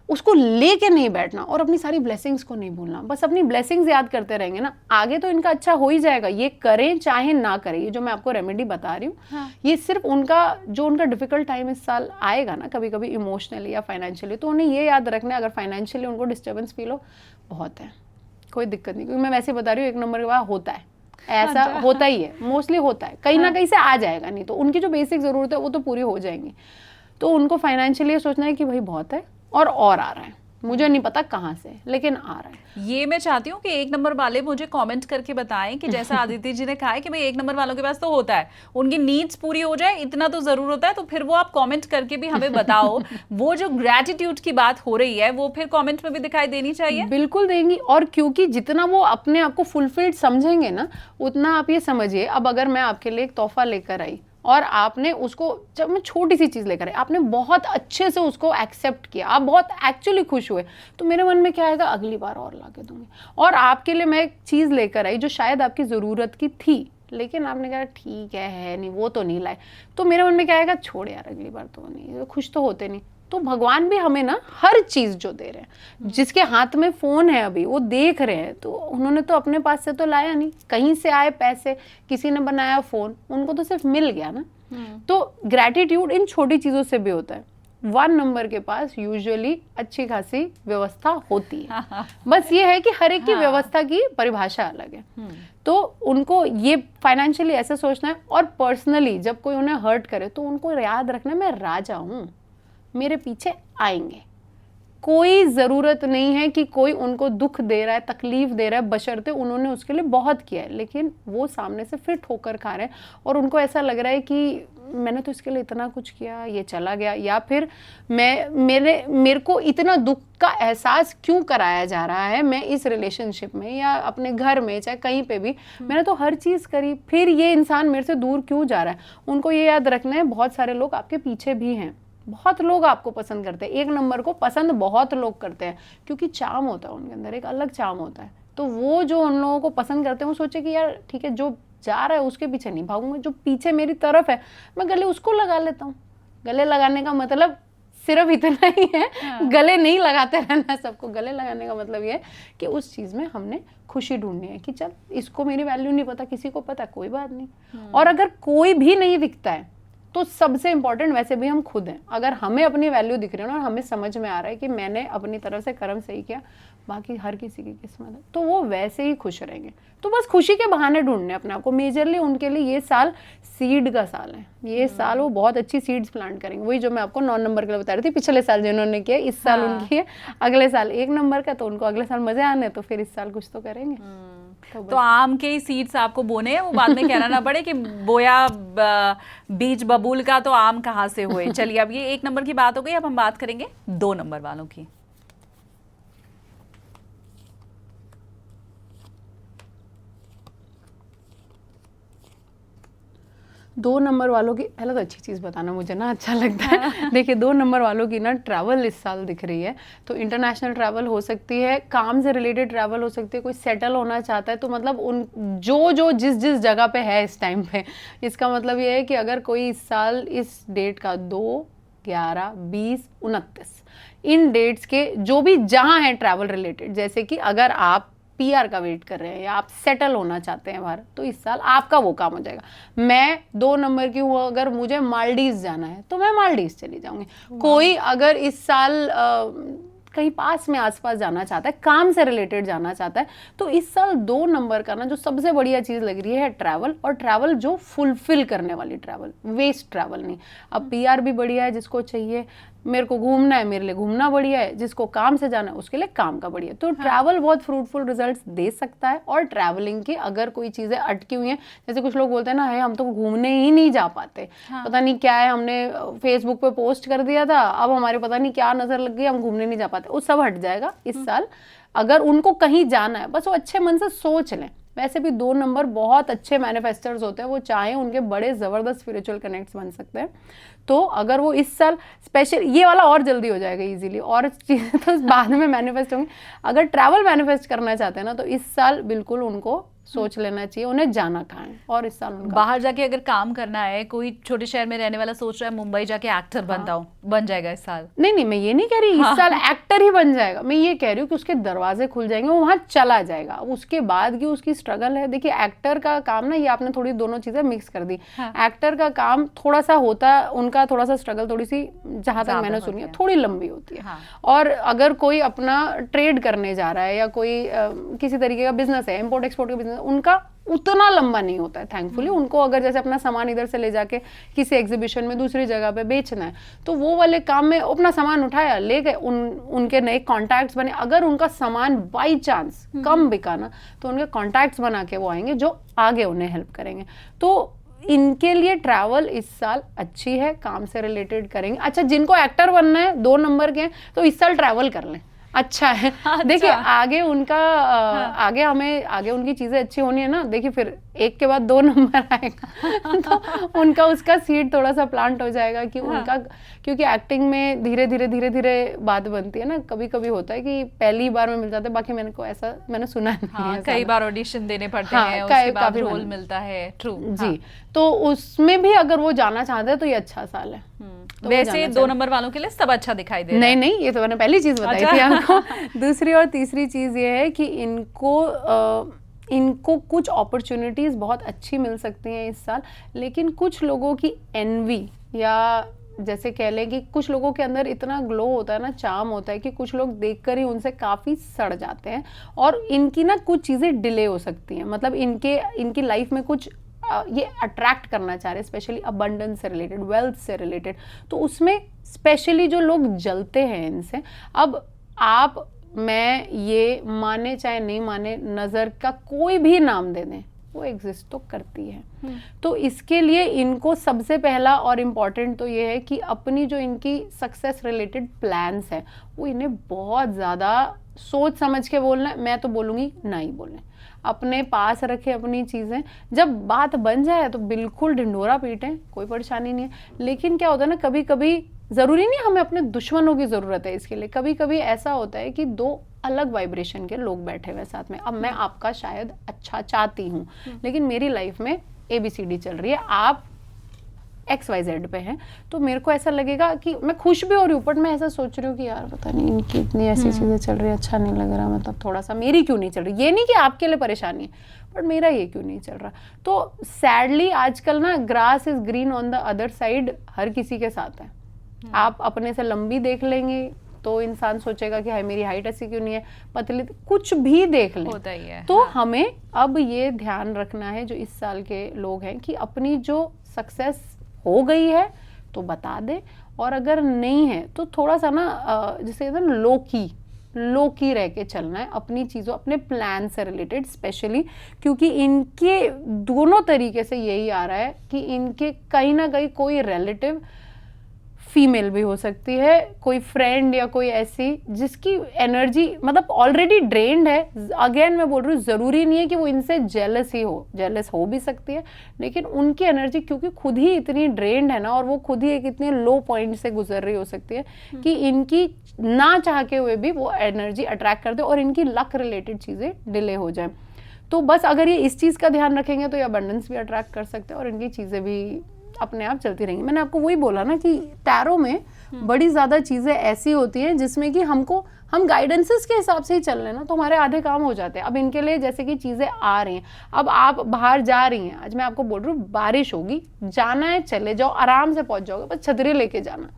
उसको लेके नहीं बैठना और अपनी सारी ब्लेसिंग्स को नहीं भूलना। बस अपनी ब्लेसिंग्स याद करते रहेंगे ना, आगे तो इनका अच्छा हो ही जाएगा। ये करें चाहे ना करें, ये जो मैं आपको रेमेडी बता रही हूँ, ये सिर्फ उनका डिफिकल्ट टाइम इस साल आएगा ना, कभी कभी इमोशनली या फाइनेंशियली, तो उन्हें ये याद रखना है, अगर फाइनेंशियली उनको डिस्टर्बेंस फील हो, बहुत है, कोई दिक्कत नहीं। क्योंकि मैं वैसे बता रही हूँ, 1 नंबर के बाद होता है, ऐसा होता ही है, मोस्टली होता है, कहीं ना कहीं से आ जाएगा, नहीं तो उनकी जो बेसिक जरूरत है वो तो पूरी हो जाएंगी। तो उनको फाइनेंशियली सोचना है कि भाई बहुत है और आ रहा है, मुझे नहीं पता कहाँ से, लेकिन आ रहा है। ये मैं चाहती हूँ कि 1 नंबर वाले मुझे कमेंट करके बताएं कि जैसा आदित्य जी ने कहा है कि भाई 1 नंबर वालों के पास तो होता है, उनकी नीड्स पूरी हो जाए इतना तो जरूर होता है, तो फिर वो आप कमेंट करके भी हमें बताओ। वो जो ग्रेटिट्यूड की बात हो रही है वो फिर कमेंट में भी दिखाई देनी चाहिए। बिल्कुल देंगी, और क्योंकि जितना वो अपने आप को फुलफिल्ड समझेंगे ना, उतना आप ये समझिए, अब अगर मैं आपके लिए एक तोहफा लेकर आई और आपने उसको, जब मैं छोटी सी चीज़ लेकर आई, आपने बहुत अच्छे से उसको एक्सेप्ट किया, आप बहुत एक्चुअली खुश हुए, तो मेरे मन में क्या आएगा, अगली बार और ला के दूंगी। और आपके लिए मैं एक चीज़ लेकर आई जो शायद आपकी ज़रूरत की थी, लेकिन आपने कहा ठीक है नहीं, वो तो नहीं लाए, तो मेरे मन में क्या आएगा, छोड़ यार अगली बार तो नहीं, खुश तो होते नहीं। तो भगवान भी हमें ना हर चीज़ जो दे रहे हैं, जिसके हाथ में फ़ोन है अभी वो देख रहे हैं, तो उन्होंने तो अपने पास से तो लाया नहीं, कहीं से आए पैसे, किसी ने बनाया फ़ोन, उनको तो सिर्फ मिल गया ना। तो ग्रैटिट्यूड इन छोटी चीज़ों से भी होता है। 1 नंबर के पास यूजुअली अच्छी खासी व्यवस्था होती है। बस ये है कि हर एक की व्यवस्था की परिभाषा अलग है। तो उनको ये फाइनेंशियली ऐसे सोचना है, और पर्सनली जब कोई उन्हें हर्ट करे तो उनको याद रखना है, मैं राजा हूँ, मेरे पीछे आएंगे। कोई ज़रूरत नहीं है कि कोई उनको दुख दे रहा है, तकलीफ दे रहा है, बशर्ते उन्होंने उसके लिए बहुत किया है, लेकिन वो सामने से फिर ठोकर खा रहे हैं और उनको ऐसा लग रहा है कि मैंने तो इसके लिए इतना कुछ किया, ये चला गया, या फिर मेरे को इतना दुख का एहसास क्यों कराया जा रहा है, मैं इस रिलेशनशिप में या अपने घर में चाहे कहीं पे भी मैंने तो हर चीज़ करी, फिर ये इंसान मेरे से दूर क्यों जा रहा है। उनको ये याद रखना है, बहुत सारे लोग आपके पीछे भी हैं, बहुत लोग आपको पसंद करते हैं। 1 नंबर को पसंद बहुत लोग करते हैं, क्योंकि चार्म होता है उनके अंदर, एक अलग चार्म होता है। तो वो जो उन लोगों को पसंद करते हैं, वो सोचे कि यार ठीक है, जो जा रहा है उसके पीछे नहीं भागूंगा, जो पीछे मेरी तरफ है मैं गले उसको लगा लेता हूँ। गले लगाने का मतलब सिर्फ इतना ही है, गले नहीं लगाते रहना सबको। गले लगाने का मतलब ये है कि उस चीज़ में हमने खुशी ढूंढनी है कि चल इसको मेरी वैल्यू नहीं पता, किसी को पता, कोई बात नहीं। और अगर कोई भी नहीं दिखता है तो सबसे इंपॉर्टेंट वैसे भी हम खुद हैं। अगर हमें अपनी वैल्यू दिख रही है ना और हमें समझ में आ रहा है कि मैंने अपनी तरफ से कर्म सही किया, बाकी हर किसी की किस्मत है, तो वो वैसे ही खुश रहेंगे। तो बस खुशी के बहाने ढूंढने अपने आप को। मेजरली उनके लिए ये साल सीड का साल है। ये साल वो बहुत अच्छी सीड्स प्लांट करेंगे। वही जो मैं आपको 9 नंबर के लिए बता रही थी, पिछले साल जिन्होंने किया, इस साल उनकी है, अगले साल 1 नंबर का, तो उनको अगले साल मजे आने, तो फिर इस साल कुछ तो करेंगे। तो आम के ही सीड्स आपको बोने हैं, वो बाद में कहना ना पड़े कि बोया बीज बबूल का तो आम कहाँ से हुए। चलिए, अब ये 1 नंबर की बात हो गई, अब हम बात करेंगे 2 नंबर वालों की। 2 नंबर वालों की पहले तो अच्छी चीज़ बताना मुझे ना अच्छा लगता है। देखिए 2 नंबर वालों की ना ट्रैवल इस साल दिख रही है, तो इंटरनेशनल ट्रैवल हो सकती है, काम से रिलेटेड ट्रैवल हो सकती है, कोई सेटल होना चाहता है, तो मतलब उन जो जिस जगह पे है इस टाइम पे, इसका मतलब ये है कि अगर कोई इस साल इस डेट का 2, 11, 20, 29 इन डेट्स के जो भी जहाँ हैं ट्रैवल रिलेटेड, जैसे कि अगर आप PR का वेट कर रहे हैं या आप सेटल होना चाहते हैं बाहर, तो इस साल आपका वो काम हो जाएगा। मैं 2 नंबर की हूँ, अगर मुझे मालदीव्स जाना है तो मैं मालदीव्स चली जाऊंगी। कोई अगर इस साल कहीं पास में आसपास जाना चाहता है, काम से रिलेटेड जाना चाहता है, तो इस साल 2 नंबर का ना जो सबसे बढ़िया चीज़ लग रही है ट्रैवल, और ट्रैवल जो फुलफिल करने वाली ट्रैवल, वेस्ट ट्रैवल नहीं। अब PR भी बढ़िया है, जिसको चाहिए मेरे को घूमना है, मेरे लिए घूमना बढ़िया है, जिसको काम से जाना है उसके लिए काम का बढ़िया। तो ट्रैवल बहुत फ्रूटफुल रिजल्ट्स दे सकता है। और ट्रैवलिंग की अगर कोई चीज़ें अटकी हुई हैं, जैसे कुछ लोग बोलते हैं ना, है हम तो घूमने ही नहीं जा पाते, पता नहीं क्या है, हमने फेसबुक पे पोस्ट कर दिया था, अब हमारे पता नहीं क्या नज़र लग गई, हम घूमने नहीं जा पाते, वो सब हट जाएगा इस साल। अगर उनको कहीं जाना है, बस वो अच्छे मन से सोच लें। वैसे भी 2 नंबर बहुत अच्छे मैनिफेस्टर्स होते हैं, वो चाहें उनके बड़े ज़बरदस्त स्पिरिचुअल कनेक्ट्स बन सकते हैं। तो अगर वो इस साल स्पेशल, ये वाला और जल्दी हो जाएगा इजीली, और चीज़ें तो बाद में मैनिफेस्ट होंगी। अगर ट्रैवल मैनिफेस्ट करना चाहते हैं ना, तो इस साल बिल्कुल उनको सोच लेना चाहिए उन्हें जाना कहाँ है। और इस साल उनका बाहर जाके अगर काम करना है, कोई छोटे शहर में रहने वाला सोच रहा है मुंबई जाके एक्टर बनता हूँ, बन जाएगा इस साल। नहीं, मैं ये नहीं कह रही इस साल एक्टर ही बन जाएगा, मैं ये कह रही हूँ कि उसके दरवाजे खुल जाएंगे, वो वहाँ चला जाएगा। अब उसके बाद की उसकी स्ट्रगल है। देखिए एक्टर का काम ना, ये आपने थोड़ी दोनों चीजें मिक्स कर दी। एक्टर का काम थोड़ा सा होता है, उनका थोड़ा सा स्ट्रगल थोड़ी सी, जहां तक मैंने सुनी है, थोड़ी लंबी होती है। और अगर कोई अपना ट्रेड करने जा रहा है या कोई किसी तरीके का बिजनेस है, इम्पोर्ट एक्सपोर्ट का बिजनेस, उनका उतना लंबा नहीं होता है थैंकफुली। उनको अगर जैसे अपना सामान इधर से ले जाके किसी एग्जीबिशन में दूसरी जगह पे बेचना है, तो वो वाले काम में अपना सामान उठाया, ले गए, उनके नए कॉन्टैक्ट्स बने। अगर उनका सामान बाई चांस कम बिका ना, तो उनके कॉन्टैक्ट्स बना के वो आएंगे जो आगे उन्हें हेल्प करेंगे। तो इनके लिए ट्रैवल इस साल अच्छी है, काम से रिलेटेड करेंगे। अच्छा, जिनको एक्टर बनना है 2 नंबर के हैं, तो इस साल ट्रैवल कर लें, अच्छा है। देखिए आगे उनका आगे उनकी चीजें अच्छी होनी है ना। देखिए फिर 1 के बाद 2 नंबर आएगा तो उनका उसका सीड थोड़ा सा प्लांट हो जाएगा कि उनका, क्योंकि एक्टिंग में धीरे धीरे बात बनती है ना। कभी कभी होता है कि पहली बार में मिल जाता है, बाकी मैंने सुना नहीं है। कई बार ऑडिशन देने पड़ते हैं, उसके बाद रोल मिलता है। ट्रू जी, तो उसमें भी अगर वो जाना चाहते हैं तो ये अच्छा साल है। तो वैसे 2 नंबर वालों के लिए सब अच्छा दिखाई दे रहा है। नहीं, ये तो मैंने पहली चीज बताई थी आपको। दूसरी और तीसरी चीज ये है कि इनको कुछ अपॉर्चुनिटीज बहुत अच्छी मिल सकती हैं इस साल, लेकिन कुछ लोगों की एनवी, या जैसे कह लें कि कुछ लोगों के अंदर इतना ग्लो होता है ना, चार्म होता है, कि कुछ लोग देखकर ही उनसे काफ़ी सड़ जाते हैं, और इनकी ना कुछ चीज़ें डिले हो सकती हैं। मतलब इनकी लाइफ में कुछ ये अट्रैक्ट करना चाह रहे हैं, स्पेशली अबंडेंस से रिलेटेड, वेल्थ से रिलेटेड, तो उसमें स्पेशली जो लोग जलते हैं इनसे। अब मैं ये माने चाहे नहीं माने, नज़र का कोई भी नाम दे दें, वो एग्जिस्ट तो करती है। तो इसके लिए इनको सबसे पहला और इम्पॉर्टेंट तो ये है कि अपनी जो इनकी सक्सेस रिलेटेड प्लान्स हैं, वो इन्हें बहुत ज़्यादा सोच समझ के बोलना है। मैं तो बोलूँगी ना ही बोलें, अपने पास रखें अपनी चीज़ें। जब बात बन जाए तो बिल्कुल ढिंढोरा पीटें, कोई परेशानी नहीं है। लेकिन क्या होता है ना, कभी कभी ज़रूरी नहीं हमें अपने दुश्मनों की ज़रूरत है इसके लिए। कभी कभी ऐसा होता है कि 2 अलग वाइब्रेशन के लोग बैठे हुए साथ में। अब मैं आपका शायद अच्छा चाहती हूँ, लेकिन मेरी लाइफ में ABCD चल रही है, आप XYZ पे हैं, तो मेरे को ऐसा लगेगा कि मैं खुश भी हो रही हूँ, बट मैं ऐसा सोच रही हूँ कि यार पता नहीं इनकी इतनी ऐसी चीज़ें चल रही है, अच्छा नहीं लग रहा, मतलब थोड़ा सा मेरी क्यों नहीं चल रही। ये नहीं कि आपके लिए परेशानी है, बट मेरा ये क्यों नहीं चल रहा। तो सैडली आजकल ना grass is green on the other side हर किसी के साथ है। आप अपने से लंबी देख लेंगे तो इंसान सोचेगा कि हाय मेरी हाइट ऐसी क्यों नहीं है, पतली, कुछ भी देख लें होता ही है। तो हमें अब ये ध्यान रखना है जो इस साल के लोग हैं कि अपनी जो सक्सेस हो गई है तो बता दे, और अगर नहीं है तो थोड़ा सा ना जैसे ना लो की रह के चलना है अपनी चीज़ों, अपने प्लान से रिलेटेड स्पेशली, क्योंकि इनके दोनों तरीके से यही आ रहा है कि इनके कहीं ना कहीं कोई रिलेटिव फीमेल भी हो सकती है, कोई फ्रेंड या कोई ऐसी जिसकी एनर्जी मतलब ऑलरेडी ड्रेन्ड है। अगेन मैं बोल रही हूँ, ज़रूरी नहीं है कि वो इनसे जेलस हो भी सकती है, लेकिन उनकी एनर्जी क्योंकि खुद ही इतनी ड्रेन्ड है ना, और वो खुद ही एक इतने लो पॉइंट से गुजर रही हो सकती है कि इनकी ना चाह के हुए भी वो एनर्जी अट्रैक्ट कर दे और इनकी लक रिलेटेड चीज़ें डिले हो जाए। तो बस अगर ये इस चीज़ का ध्यान रखेंगे तो ये अबंडेंस भी अट्रैक्ट कर सकते हैं और इनकी चीज़ें भी अपने आप चलती रहेंगी। मैंने आपको वही बोला ना कि टैरो में बड़ी ज़्यादा चीज़ें ऐसी होती हैं जिसमें कि हम गाइडेंसेस के हिसाब से ही चल रहे हैं ना, तो हमारे आधे काम हो जाते हैं। अब इनके लिए जैसे कि चीज़ें आ रही हैं, अब आप बाहर जा रही हैं, आज मैं आपको बोल रही हूँ बारिश होगी, जाना है चले जाओ, आराम से पहुँच जाओगे, बस छतरी लेके जाना,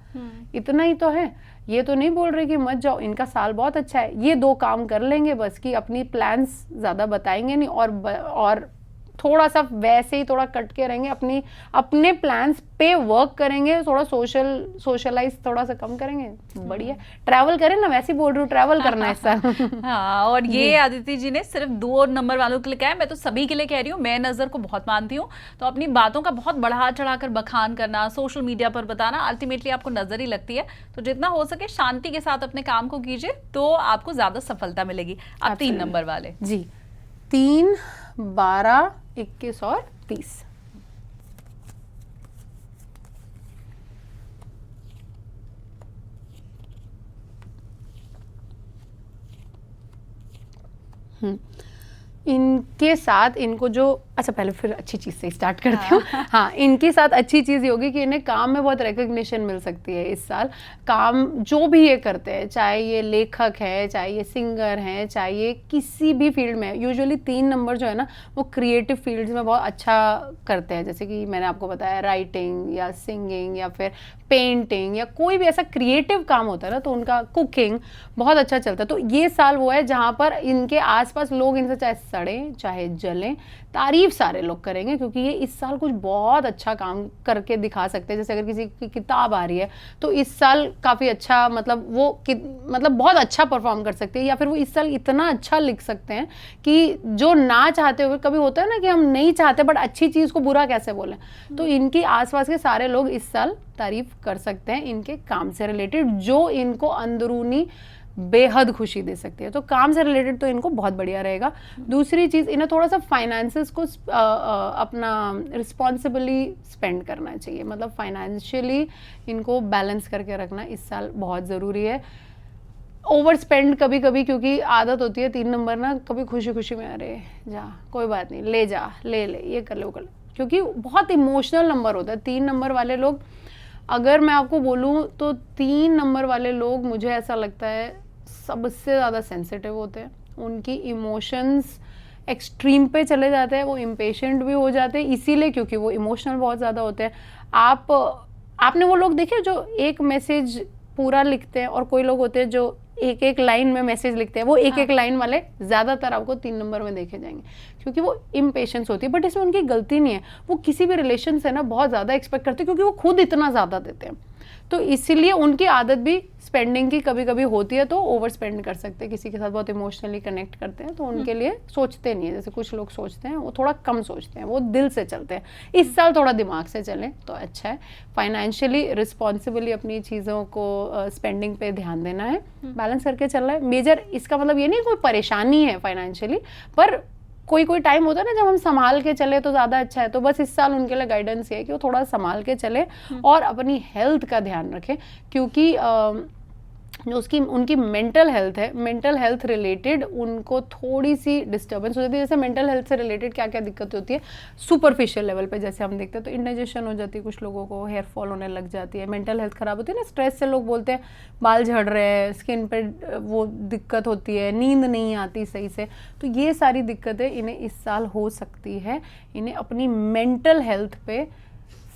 इतना ही तो है। ये तो नहीं बोल रहे कि मत जाओ, इनका साल बहुत अच्छा है, ये 2 काम कर लेंगे बस, कि अपनी प्लान्स ज़्यादा बताएंगे नहीं और थोड़ा सा वैसे ही थोड़ा कट के रहेंगे, अपने प्लान्स पे वर्क करेंगे, थोड़ा सोशलाइज थोड़ा सा कम करेंगे, बढ़िया ट्रैवल करें ना, वैसे ही बोल रही हूँ ट्रैवल करना है सर। हाँ, और ये आदित्य जी ने सिर्फ 2 नंबर वालों के लिए कहा है, मैं तो सभी के लिए कह रही हूँ। मैं नज़र को बहुत मानती हूँ, तो अपनी बातों का बहुत बढ़ा चढ़ाकर बखान करना, सोशल मीडिया पर बताना, अल्टीमेटली आपको नजर ही लगती है। तो जितना हो सके शांति के साथ अपने काम को कीजिए, तो आपको ज्यादा सफलता मिलेगी। अब 3 नंबर वाले जी, 3, 12, 21 और 30। इनके साथ इनको जो अच्छा पहले फिर अच्छी चीज़ से स्टार्ट करती हूँ। हाँ, इनके साथ अच्छी चीज़ ये होगी कि इन्हें काम में बहुत रिकग्निशन मिल सकती है इस साल। काम जो भी ये करते हैं, चाहे ये लेखक है, चाहे ये सिंगर हैं, चाहे ये किसी भी फील्ड में, यूजुअली 3 नंबर जो है ना वो क्रिएटिव फील्ड्स में बहुत अच्छा करते हैं। जैसे कि मैंने आपको बताया राइटिंग या सिंगिंग या फिर पेंटिंग या कोई भी ऐसा क्रिएटिव काम होता है ना, तो उनका कुकिंग बहुत अच्छा चलता है। तो ये साल वो है जहाँ पर इनके आसपास लोग इनसे चाहे सड़ें चाहे जलें, तारीफ सारे लोग करेंगे, क्योंकि ये इस साल कुछ बहुत अच्छा काम करके दिखा सकते हैं। जैसे अगर किसी की किताब आ रही है तो इस साल काफ़ी अच्छा मतलब बहुत अच्छा परफॉर्म कर सकते हैं, या फिर वो इस साल इतना अच्छा लिख सकते हैं कि जो ना चाहते हुए, कभी होता है ना कि हम नहीं चाहते बट अच्छी चीज़ को बुरा कैसे बोलें, तो इनकी आसपास के सारे लोग इस साल तारीफ कर सकते हैं इनके काम से रिलेटेड, जो इनको अंदरूनी बेहद खुशी दे सकती है। तो काम से रिलेटेड तो इनको बहुत बढ़िया रहेगा। दूसरी चीज़, इन्हें थोड़ा सा फाइनेंसेस को अपना रिस्पॉन्सिबली स्पेंड करना चाहिए, मतलब फाइनेंशियली इनको बैलेंस करके रखना इस साल बहुत ज़रूरी है। ओवर स्पेंड कभी कभी, क्योंकि आदत होती है 3 नंबर ना, कभी खुशी खुशी में अरे जा कोई बात नहीं, ले जा ले ये कर ले वो कर ले, क्योंकि बहुत इमोशनल नंबर होता है 3 नंबर वाले लोग। अगर मैं आपको बोलूँ तो 3 नंबर वाले लोग, मुझे ऐसा लगता है सबसे ज़्यादा सेंसिटिव होते हैं। उनकी इमोशंस एक्सट्रीम पे चले जाते हैं, वो इम्पेशेंट भी हो जाते हैं, इसीलिए क्योंकि वो इमोशनल बहुत ज़्यादा होते हैं। आपने वो लोग देखे जो एक मैसेज पूरा लिखते हैं, और कोई लोग होते हैं जो एक लाइन में मैसेज लिखते हैं, वो एक लाइन वाले ज़्यादातर आपको 3 नंबर में देखे जाएंगे, क्योंकि वो इम्पेशेंस होती है। बट इसमें उनकी गलती नहीं है, वो किसी भी रिलेशन से ना बहुत ज़्यादा एक्सपेक्ट करते हैं, क्योंकि वो खुद इतना ज़्यादा देते हैं। तो इसीलिए उनकी आदत भी स्पेंडिंग की कभी कभी होती है, तो ओवर स्पेंड कर सकते हैं, किसी के साथ बहुत इमोशनली कनेक्ट करते हैं, तो उनके लिए सोचते नहीं है जैसे कुछ लोग सोचते हैं, वो थोड़ा कम सोचते हैं, वो दिल से चलते हैं। इस साल थोड़ा दिमाग से चलें तो अच्छा है। फाइनेंशियली रिस्पॉन्सिबली अपनी चीज़ों को स्पेंडिंग पे ध्यान देना है, बैलेंस करके चलना है। मेजर इसका मतलब ये नहीं कोई परेशानी है फाइनेंशियली, पर कोई टाइम होता है ना जब हम संभाल के चले तो ज़्यादा अच्छा है। तो बस इस साल उनके लिए गाइडेंस ये है कि वो थोड़ा संभाल के चले और अपनी हेल्थ का ध्यान रखें, क्योंकि जो उसकी उनकी मेंटल हेल्थ है, मेंटल हेल्थ रिलेटेड उनको थोड़ी सी डिस्टर्बेंस हो जाती है। जैसे मेंटल हेल्थ से रिलेटेड क्या क्या दिक्कत होती है, सुपरफिशियल लेवल पे जैसे हम देखते हैं तो इंडाइजेशन हो जाती है, कुछ लोगों को हेयर फॉल होने लग जाती है, मेंटल हेल्थ खराब होती है ना, स्ट्रेस से लोग बोलते हैं बाल झड़ रहे हैं, स्किन पे वो दिक्कत होती है, नींद नहीं आती सही से। तो ये सारी दिक्कतें इन्हें इस साल हो सकती है। इन्हें अपनी मेंटल हेल्थ पे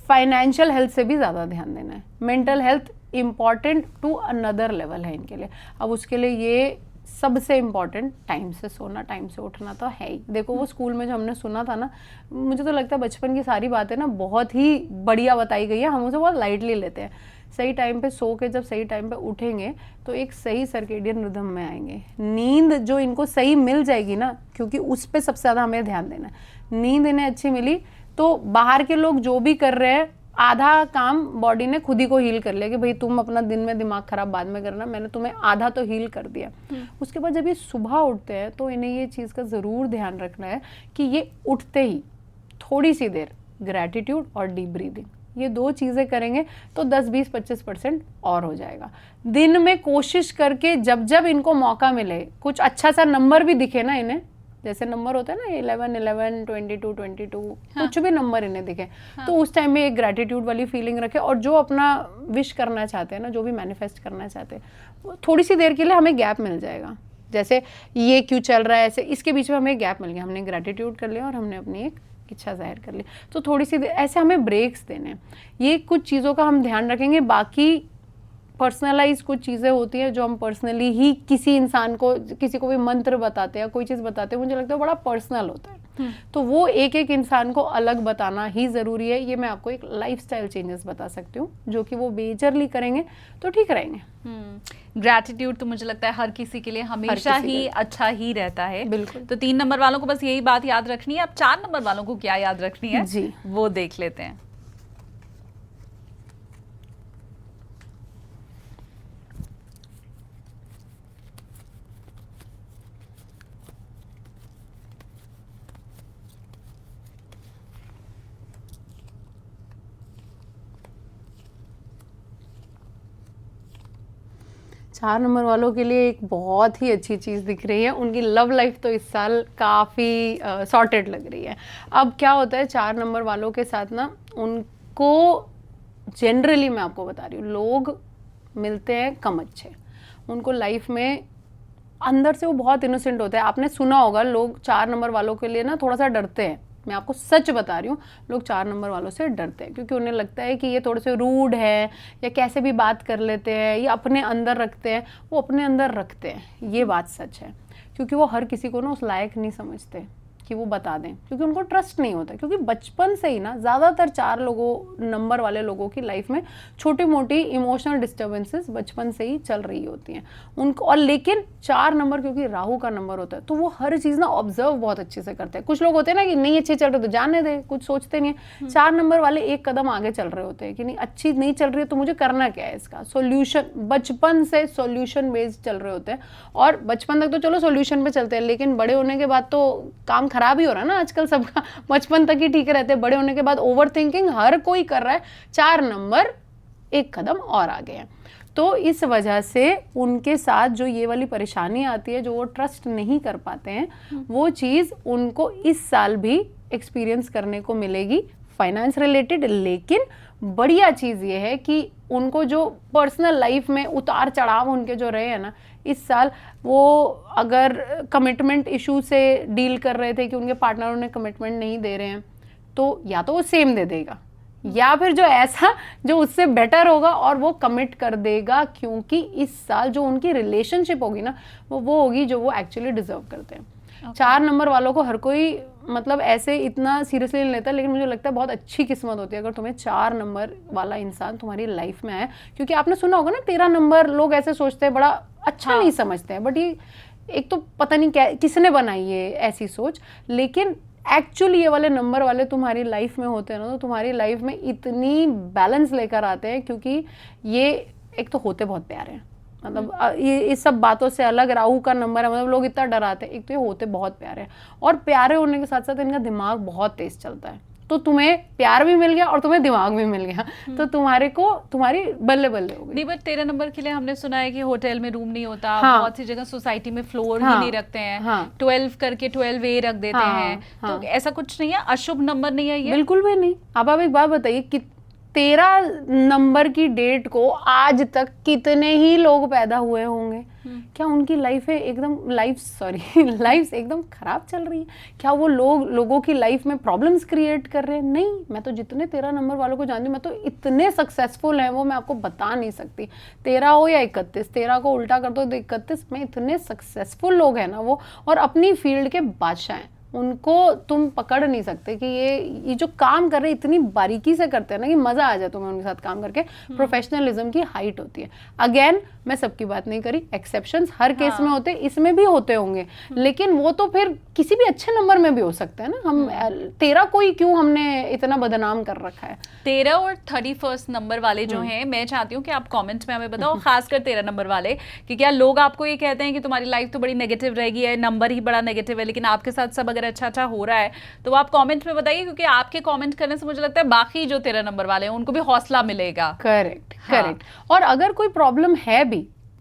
फाइनेंशियल हेल्थ से भी ज़्यादा ध्यान देना है। Mental health important to another level है इनके लिए। अब उसके लिए ये सबसे इम्पॉर्टेंट टाइम से सोना, टाइम से उठना तो है ही। देखो वो स्कूल में जो हमने सुना था ना, मुझे तो लगता है बचपन की सारी बातें ना बहुत ही बढ़िया बताई गई है, हम उसे बहुत लाइटली लेते हैं। सही टाइम पे सो के जब सही टाइम पे उठेंगे तो एक सही सर्केडियन रिदम में आएंगे। नींद जो इनको सही मिल जाएगी ना, क्योंकि उस पर सबसे ज़्यादा हमें ध्यान देना है। नींद इन्हें अच्छी मिली तो बाहर के लोग जो भी कर रहे हैं, आधा काम बॉडी ने खुद ही को हील कर लिया कि भाई तुम अपना दिन में दिमाग खराब बाद में करना, मैंने तुम्हें आधा तो हील कर दिया। उसके बाद जब ये सुबह उठते हैं तो इन्हें ये चीज़ का ज़रूर ध्यान रखना है कि ये उठते ही थोड़ी सी देर ग्रैटिट्यूड और डीप ब्रीदिंग, ये 2 चीज़ें करेंगे तो 10-20-25% और हो जाएगा। दिन में कोशिश करके जब जब इनको मौका मिले, कुछ अच्छा सा नंबर भी दिखे ना इन्हें, जैसे नंबर होता है ना 11, 11, 22, 22, कुछ भी नंबर इन्हें दिखे, तो उस टाइम में एक ग्रैटिट्यूड वाली फीलिंग रखे। और जो अपना विश करना चाहते हैं ना, जो भी मैनिफेस्ट करना चाहते हैं, थोड़ी सी देर के लिए हमें गैप मिल जाएगा। जैसे ये क्यों चल रहा है ऐसे, इसके बीच में हमें गैप मिल गया, हमने ग्रैटिट्यूड कर लिया और हमने अपनी एक इच्छा जाहिर कर ली, तो थोड़ी सी देर ऐसे हमें ब्रेक्स देने। ये कुछ चीज़ों का हम ध्यान रखेंगे। बाकी पर्सनलाइज कुछ चीज़ें होती हैं जो हम पर्सनली ही किसी इंसान को, किसी को भी मंत्र बताते हैं, कोई चीज़ बताते हैं, मुझे लगता है बड़ा पर्सनल होता है। तो वो एक एक इंसान को अलग बताना ही ज़रूरी है। ये मैं आपको एक लाइफस्टाइल चेंजेस बता सकती हूँ जो कि वो मेजरली करेंगे तो ठीक रहेंगे। ग्रैटिट्यूड तो मुझे लगता है हर किसी के लिए हमेशा ही अच्छा ही रहता है। बिल्कुल। तो 3 नंबर वालों को बस यही बात याद रखनी है। अब 4 नंबर वालों को क्या याद रखनी है जी, वो देख लेते हैं। चार नंबर वालों के लिए एक बहुत ही अच्छी चीज़ दिख रही है। उनकी लव लाइफ तो इस साल काफ़ी सॉर्टेड लग रही है। अब क्या होता है 4 नंबर वालों के साथ ना, उनको जनरली मैं आपको बता रही हूँ, लोग मिलते हैं कम अच्छे। उनको लाइफ में अंदर से वो बहुत इनोसेंट होते हैं। आपने सुना होगा लोग 4 नंबर वालों के लिए ना थोड़ा सा डरते हैं। मैं आपको सच बता रही हूँ, लोग 4 नंबर वालों से डरते हैं क्योंकि उन्हें लगता है कि ये थोड़े से रूड है या कैसे भी बात कर लेते हैं या अपने अंदर रखते हैं। वो अपने अंदर रखते हैं, ये बात सच है, क्योंकि वो हर किसी को ना उस लायक नहीं समझते कि वो बता दें, क्योंकि उनको ट्रस्ट नहीं होता। क्योंकि बचपन से ही ना ज़्यादातर 4 नंबर वाले लोगों की लाइफ में छोटी मोटी इमोशनल डिस्टर्बेंसेस बचपन से ही चल रही होती हैं उनको। और लेकिन 4 नंबर क्योंकि राहु का नंबर होता है तो वो हर चीज़ ना ऑब्जर्व बहुत अच्छे से करते हैं। कुछ लोग होते हैं ना कि नहीं अच्छी चल रही तो जाने दे, कुछ सोचते नहीं है। 4 नंबर वाले एक कदम आगे चल रहे होते हैं कि नहीं अच्छी नहीं चल रही है तो मुझे करना क्या है, इसका सोल्यूशन। बचपन से सोल्यूशन बेस्ड चल रहे होते हैं और बचपन तक तो चलो सोल्यूशन पे चलते हैं, लेकिन बड़े होने के बाद तो काम खराब ही हो रहा है ना आजकल सबका। बचपन तक ही ठीक रहते हैं, बड़े होने के बाद ओवर थिंकिंग हर कोई कर रहा है। 4 नंबर एक कदम और आगे हैं। तो इस वजह से उनके साथ जो ये वाली परेशानी आती है, जो वो ट्रस्ट नहीं कर पाते हैं, वो चीज़ उनको इस साल भी एक्सपीरियंस करने को मिलेगी फाइनेंस रिलेटेड। लेकिन बढ़िया चीज़ ये है कि उनको जो पर्सनल लाइफ में उतार चढ़ाव उनके जो रहे हैं ना इस साल, वो अगर कमिटमेंट इशू से डील कर रहे थे कि उनके पार्टनर उन्हें कमिटमेंट नहीं दे रहे हैं, तो या तो वो सेम दे देगा या फिर जो ऐसा जो उससे बेटर होगा और वो कमिट कर देगा। क्योंकि इस साल जो उनकी रिलेशनशिप होगी ना वो होगी जो वो एक्चुअली डिजर्व करते हैं। 4 नंबर वालों को हर कोई मतलब ऐसे इतना सीरियसली नहीं लेता, लेकिन मुझे लगता है बहुत अच्छी किस्मत होती है अगर तुम्हें 4 नंबर वाला इंसान तुम्हारी लाइफ में आए। क्योंकि आपने सुना होगा ना 13 नंबर लोग ऐसे सोचते हैं, बड़ा अच्छा नहीं समझते हैं, बट ये एक तो पता नहीं क्या किसने बनाई है ऐसी सोच। लेकिन एक्चुअली ये वाले नंबर वाले तुम्हारी लाइफ में होते हैं ना, तो तुम्हारी लाइफ में इतनी बैलेंस लेकर आते हैं। क्योंकि ये एक तो होते बहुत प्यारे हैं, मतलब ये इस सब बातों से अलग राहु का नंबर है, मतलब लोग इतना डराते हैं। एक तो ये होते बहुत प्यारे हैं और प्यारे होने के साथ साथ इनका दिमाग बहुत तेज चलता है। तो तुम्हें प्यार भी मिल गया और तुम्हें दिमाग भी मिल गया, तो तुम्हारे को तुम्हारी बल्ले बल्ले हो गई। नहीं, बट 13 नंबर के लिए हमने सुना है कि होटल में रूम नहीं होता, हाँ, बहुत सी जगह सोसाइटी में फ्लोर हाँ, ही नहीं रखते हैं, हाँ, 12 करके 12A रख देते हाँ, हैं, हाँ, तो ऐसा कुछ नहीं है, अशुभ नंबर नहीं है ये? बिल्कुल भी नहीं। अब आप एक बात बताइए कि 13 नंबर की डेट को आज तक कितने ही लोग पैदा हुए होंगे, क्या उनकी लाइफ एकदम खराब चल रही है? क्या वो लोगों की लाइफ में प्रॉब्लम्स क्रिएट कर रहे हैं? नहीं, मैं तो जितने 13 नंबर वालों को जानती हूँ, मैं तो इतने सक्सेसफुल हैं वो मैं आपको बता नहीं सकती। 13 हो या 31, 13 को उल्टा कर दो तो 31 में इतने सक्सेसफुल लोग हैं ना वो, और अपनी फील्ड के बादशाह हैं। उनको तुम पकड़ नहीं सकते कि ये जो काम कर रहे हैं इतनी बारीकी से करते हैं ना कि मजा आ जाए तुम्हें उनके साथ काम करके। प्रोफेशनलिज्म की हाइट होती है। अगेन, मैं सबकी बात नहीं करी, एक्सेप्शंस हर केस में होते हैं, इसमें भी होते होंगे, लेकिन वो तो फिर किसी भी अच्छे नंबर में भी हो सकता है ना। हम 13 को ही क्यों हमने इतना बदनाम कर रखा है? 13 और 31 नंबर वाले जो हैं, मैं चाहती हूँ कि आप कमेंट में हमें बताओ, खासकर 13 नंबर वाले, कि क्या लोग आपको ये कहते हैं कि तुम्हारी लाइफ तो बड़ी नेगेटिव रहेगी, है नंबर ही बड़ा नेगेटिव है, लेकिन आपके साथ सब अगर अच्छा हो रहा है तो आप कमेंट में बताइए, क्योंकि आपके कमेंट करने से मुझे लगता है बाकी जो 13 नंबर वाले हैं उनको भी हौसला मिलेगा। Correct, correct. और अगर कोई प्रॉब्लम है भी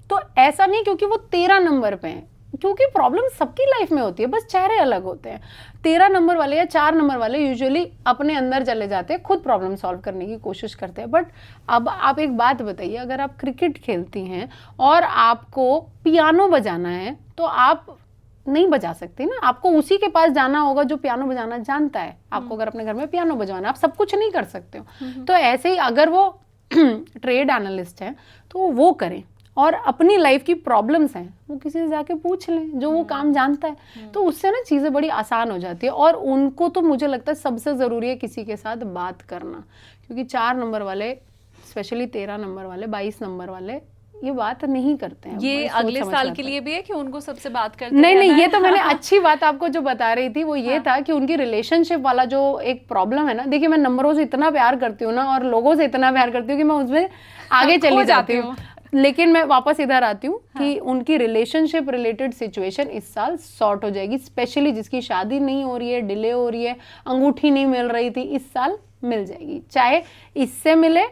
तो ऐसा नहीं क्योंकि वो 13 नंबर पे है, क्योंकि प्रॉब्लम सबकी लाइफ में होती है, बस चेहरे अलग होते हैं। 13 नंबर वाले या 4 नंबर वाले यूजुअली अपने अंदर चले जाते हैं, खुद प्रॉब्लम सॉल्व करने की कोशिश करते हैं। बट अब आप एक बात बताइए, अगर आप क्रिकेट खेलती हैं और आपको पियानो बजाना है तो आप नहीं बजा सकती ना, आपको उसी के पास जाना होगा जो पियानो बजाना जानता है। आपको अगर अपने घर में पियानो बजाना, आप सब कुछ नहीं कर सकते हो। तो ऐसे ही अगर वो ट्रेड एनालिस्ट है तो वो करें, और अपनी लाइफ की प्रॉब्लम्स हैं वो किसी से जाके पूछ लें जो वो काम जानता है, तो उससे ना चीज़ें बड़ी आसान हो जाती है। और उनको तो मुझे लगता है सबसे ज़रूरी है किसी के साथ बात करना, क्योंकि 4 नंबर वाले, स्पेशली 13 नंबर वाले, 22 नंबर वाले ये बात नहीं करते हैं। ये अगले साल के लिए भी है कि उनको सबसे बात करते नहीं, ये तो मैंने अच्छी बात आपको जो बता रही थी वो ये था कि उनकी रिलेशनशिप वाला जो एक प्रॉब्लम है ना, देखिए मैं नंबरों से इतना प्यार करती हूँ ना और लोगों से इतना प्यार करती हूँ कि मैं उसमें आगे चली जाती हूँ, लेकिन मैं वापस इधर आती हूँ कि उनकी रिलेशनशिप रिलेटेड सिचुएशन इस साल सॉर्ट हो जाएगी। स्पेशली जिसकी शादी नहीं हो रही है, डिले हो रही है, अंगूठी नहीं मिल रही थी, इस साल मिल जाएगी। चाहे इससे मिले,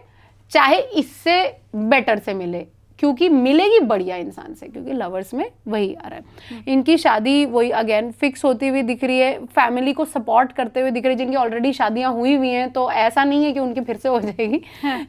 चाहे इससे बेटर से मिले, क्योंकि मिलेगी बढ़िया इंसान से, क्योंकि लवर्स में वही आ रहा है। इनकी शादी वही अगेन फिक्स होती हुई दिख रही है, फैमिली को सपोर्ट करते हुए दिख रही है। जिनकी ऑलरेडी शादियां हुई हुई हैं तो ऐसा नहीं है कि उनकी फिर से हो जाएगी।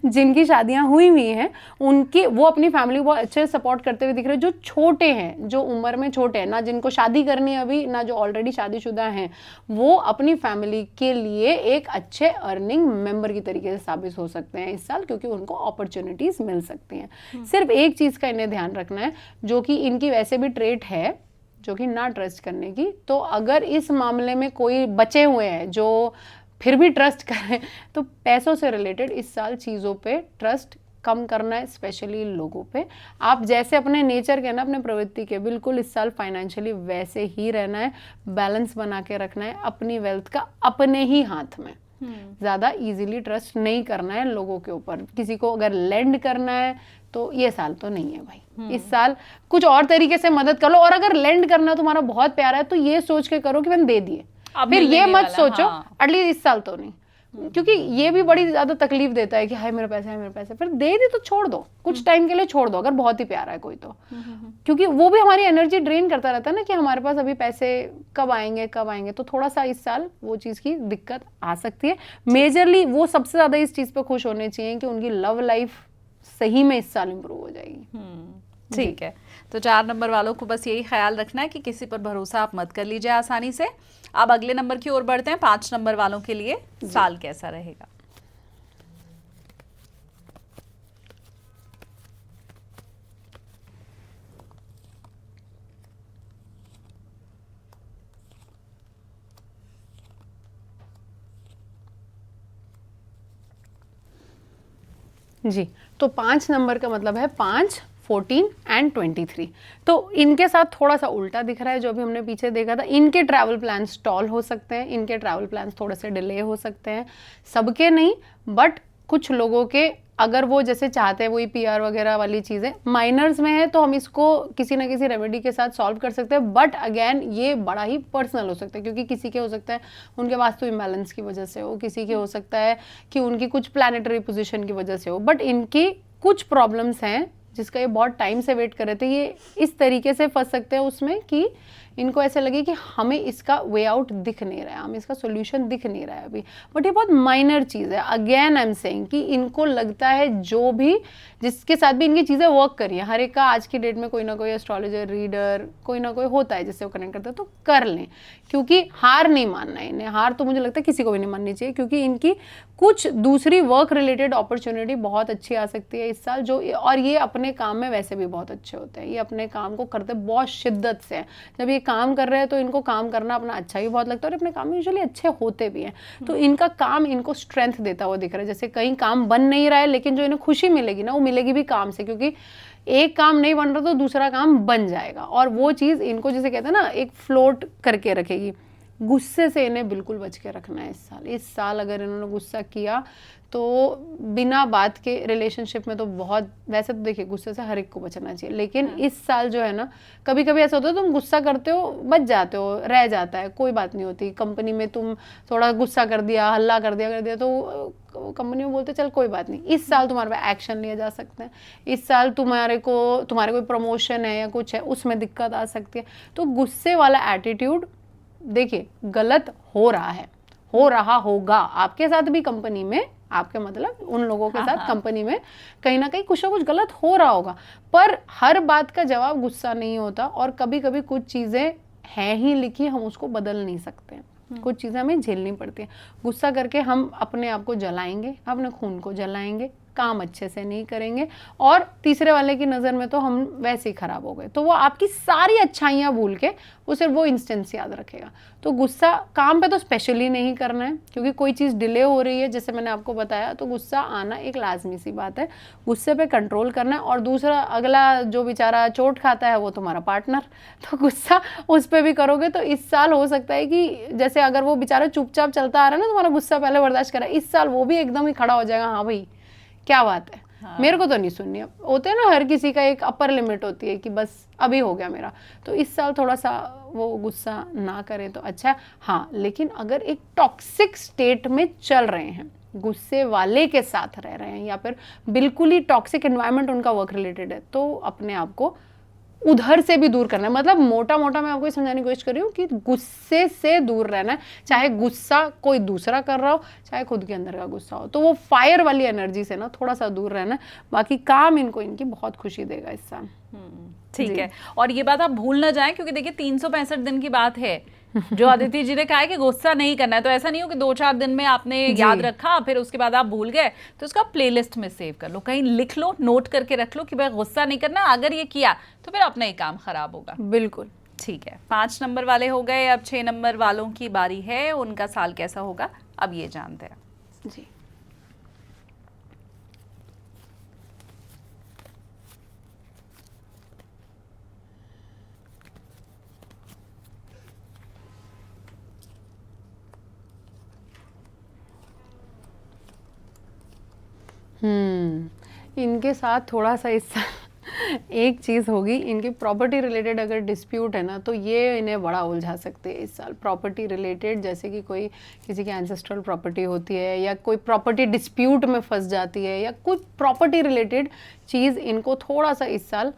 जिनकी शादियां हुई हुई हैं उनकी वो अपनी फैमिली को बहुत अच्छे से सपोर्ट करते हुए दिख रहे हैं। जो छोटे हैं, जो उम्र में छोटे हैं ना, जिनको शादी करनी है अभी ना, जो ऑलरेडी शादीशुदा हैं, वो अपनी फैमिली के लिए एक अच्छे अर्निंग मेंबर की तरीके से साबित हो सकते हैं इस साल, क्योंकि उनको अपॉर्चुनिटीज मिल सकती हैं। सिर्फ एक चीज का इन्हें ध्यान रखना है, जो कि इनकी वैसे भी ट्रेट है, जो कि ना ट्रस्ट करने की। तो अगर इस मामले में कोई बचे हुए हैं जो फिर भी ट्रस्ट करें, तो पैसों से रिलेटेड इस साल चीज़ों पे ट्रस्ट कम करना है, स्पेशली लोगों पे। आप जैसे अपने नेचर के ना, अपने प्रवृत्ति के, बिल्कुल इस साल फाइनेंशियली वैसे ही रहना है, बैलेंस बना के रखना है, अपनी वेल्थ का अपने ही हाथ में। ज़्यादा इजीली ट्रस्ट नहीं करना है लोगों के ऊपर। किसी को अगर लेंड करना है तो ये साल तो नहीं है भाई। इस साल कुछ और तरीके से मदद कर लो, और अगर लेंड करना तुम्हारा बहुत प्यारा है तो ये सोच के करो कि मैंने दे दिए, फिर ये मत सोचो एटलीस्ट इस साल तो नहीं, क्योंकि ये भी बड़ी ज्यादा तकलीफ देता है कि हाय मेरा पैसा है, मेरा पैसा। फिर दे दे तो छोड़ दो, कुछ टाइम के लिए छोड़ दो, अगर बहुत ही प्यारा है कोई तो, क्योंकि वो भी हमारी एनर्जी ड्रेन करता रहता है ना कि हमारे पास अभी पैसे कब आएंगे कब आएंगे। तो थोड़ा सा इस साल वो चीज की दिक्कत आ सकती है। मेजरली वो सबसे ज्यादा इस चीज पे खुश होने चाहिए कि उनकी लव लाइफ सही में इस साल इंप्रूव हो जाएगी। ठीक है, तो 4 नंबर वालों को बस यही ख्याल रखना है कि किसी पर भरोसा आप मत कर लीजिए आसानी से। अब अगले नंबर की ओर बढ़ते हैं। 5 नंबर वालों के लिए साल कैसा रहेगा? जी, तो 5 नंबर का मतलब है 5, 14 एंड 23। तो इनके साथ थोड़ा सा उल्टा दिख रहा है जो अभी हमने पीछे देखा था। इनके ट्रैवल प्लान स्टॉल हो सकते हैं, इनके ट्रैवल प्लान थोड़े से डिले हो सकते हैं, सबके नहीं, बट कुछ लोगों के अगर वो जैसे चाहते हैं वही पीआर वगैरह वाली चीज़ें माइनर्स में है तो हम इसको किसी ना किसी रेमेडी के साथ सॉल्व कर सकते हैं, बट अगेन ये बड़ा ही पर्सनल हो सकता है, क्योंकि किसी के हो सकता है उनके वास्तु इम्बैलेंस की वजह से हो, किसी के हो सकता है कि उनकी कुछ प्लैनेटरी पोजीशन की वजह से हो, बट इनकी कुछ प्रॉब्लम्स हैं जिसका ये बहुत टाइम से वेट कर रहे थे। ये इस तरीके से फंस सकते हैं उसमें कि इनको ऐसे लगे कि हमें इसका वे आउट दिख नहीं रहा है, हमें इसका सोल्यूशन दिख नहीं रहा है अभी, बट ये बहुत माइनर चीज़ है। अगेन आई एम सेइंग कि इनको लगता है जो भी जिसके साथ भी इनकी चीज़ें वर्क करी है, हर एक का आज की डेट में कोई ना कोई एस्ट्रोलॉजर, रीडर, कोई ना कोई होता है जिससे वो कनेक्ट करता है, तो कर लें, क्योंकि हार नहीं मानना है इन्हें। हार तो मुझे लगता है किसी को भी नहीं माननी चाहिए, क्योंकि इनकी कुछ दूसरी वर्क रिलेटेड अपॉर्चुनिटी बहुत अच्छी आ सकती है इस साल, जो और ये अपने काम में वैसे भी बहुत अच्छे होते हैं, ये अपने काम को करते बहुत शिद्दत से हैं। जब ये काम कर रहे हैं तो इनको काम करना अपना अच्छा ही बहुत लगता है, और अपने काम में यूजुअली अच्छे होते भी हैं। तो इनका काम इनको स्ट्रेंथ देता हुआ दिख रहा है। जैसे कहीं काम बन नहीं रहा है, लेकिन जो इन्हें खुशी मिलेगी ना, वो मिलेगी भी काम से, क्योंकि एक काम नहीं बन रहा तो दूसरा काम बन जाएगा, और वो चीज़ इनको जैसे कहते हैं ना एक फ्लोट करके रखेगी। गुस्से से इन्हें बिल्कुल बच के रखना है इस साल। इस साल अगर इन्होंने गुस्सा किया तो बिना बात के रिलेशनशिप में तो बहुत, वैसे तो देखिए गुस्से से हर एक को बचना चाहिए, लेकिन इस साल जो है ना, कभी कभी ऐसा होता है तुम गुस्सा करते हो, बच जाते हो, रह जाता है, कोई बात नहीं होती। कंपनी में तुम थोड़ा गुस्सा कर दिया, हल्ला कर दिया तो कंपनी में बोलते चल कोई बात नहीं। इस साल तुम्हारे पे एक्शन लिए जा सकते हैं। इस साल तुम्हारे कोई प्रमोशन है या कुछ है, उसमें दिक्कत आ सकती है। तो गुस्से वाला एटीट्यूड देखिए गलत हो रहा है, हो रहा होगा आपके साथ भी, कंपनी में आपके मतलब उन लोगों के साथ कंपनी में कहीं ना कहीं कुछ ना कुछ गलत हो रहा होगा, पर हर बात का जवाब गुस्सा नहीं होता, और कभी कभी कुछ चीज़ें हैं ही लिखी, हम उसको बदल नहीं सकते हैं, कुछ चीज़ें हमें झेलनी पड़ती हैं। गुस्सा करके हम अपने आप को जलाएंगे, अपने खून को जलाएंगे, काम अच्छे से नहीं करेंगे, और तीसरे वाले की नज़र में तो हम वैसे ही ख़राब हो गए, तो वो आपकी सारी अच्छाइयाँ भूल के वो सिर्फ वो इंस्टेंस याद रखेगा। तो गुस्सा काम पे तो स्पेशली नहीं करना है, क्योंकि कोई चीज़ डिले हो रही है जैसे मैंने आपको बताया, तो गुस्सा आना एक लाजमी सी बात है। गुस्से पे कंट्रोल करना है, और दूसरा अगला जो बेचारा चोट खाता है वो तुम्हारा पार्टनर, तो गुस्सा उस पर भी करोगे तो इस साल हो सकता है कि जैसे अगर वो बेचारा चुपचाप चलता आ रहा है ना, तुम्हारा गुस्सा पहले बर्दाश्त करा, इस साल वो भी एकदम ही खड़ा हो जाएगा, हाँ भाई क्या बात है, हाँ। मेरे को तो नहीं सुननी है। होते हैं ना हर किसी का एक अपर लिमिट होती है कि बस अभी हो गया मेरा, तो इस साल थोड़ा सा वो गुस्सा ना करें तो अच्छा है। हाँ, लेकिन अगर एक टॉक्सिक स्टेट में चल रहे हैं, गुस्से वाले के साथ रह रहे हैं, या फिर बिल्कुल ही टॉक्सिक एनवायरनमेंट उनका वर्क रिलेटेड है, तो अपने आप को उधर से भी दूर करना है। मतलब मोटा मोटा मैं आपको समझाने की कोशिश कर रही हूँ कि गुस्से से दूर रहना है, चाहे गुस्सा कोई दूसरा कर रहा हो, चाहे खुद के अंदर का गुस्सा हो, तो वो फायर वाली एनर्जी से ना थोड़ा सा दूर रहना है। बाकी काम इनको इनकी बहुत खुशी देगा इस साल। ठीक है, और ये बात आप भूल ना जाएं, क्योंकि देखिए 365 दिन की बात है जो अदिति जी ने कहा है कि गुस्सा नहीं करना है, तो ऐसा नहीं हो कि 2-4 दिन में आपने याद रखा फिर उसके बाद आप भूल गए, तो उसका प्लेलिस्ट में सेव कर लो, कहीं लिख लो, नोट करके रख लो कि भाई गुस्सा नहीं करना, अगर ये किया तो फिर अपना ही काम खराब होगा। बिल्कुल ठीक है, 5 नंबर वाले हो गए, अब 6 नंबर वालों की बारी है, उनका साल कैसा होगा अब ये जानते हैं जी। इनके साथ थोड़ा सा इस एक चीज़ होगी, इनकी प्रॉपर्टी रिलेटेड अगर डिस्प्यूट है ना, तो ये इन्हें बड़ा उलझा सकते हैं इस साल। प्रॉपर्टी रिलेटेड जैसे कि कोई किसी की एंसेस्ट्रल प्रॉपर्टी होती है, या कोई प्रॉपर्टी डिस्प्यूट में फंस जाती है, या कोई प्रॉपर्टी रिलेटेड चीज़ इनको थोड़ा सा इस साल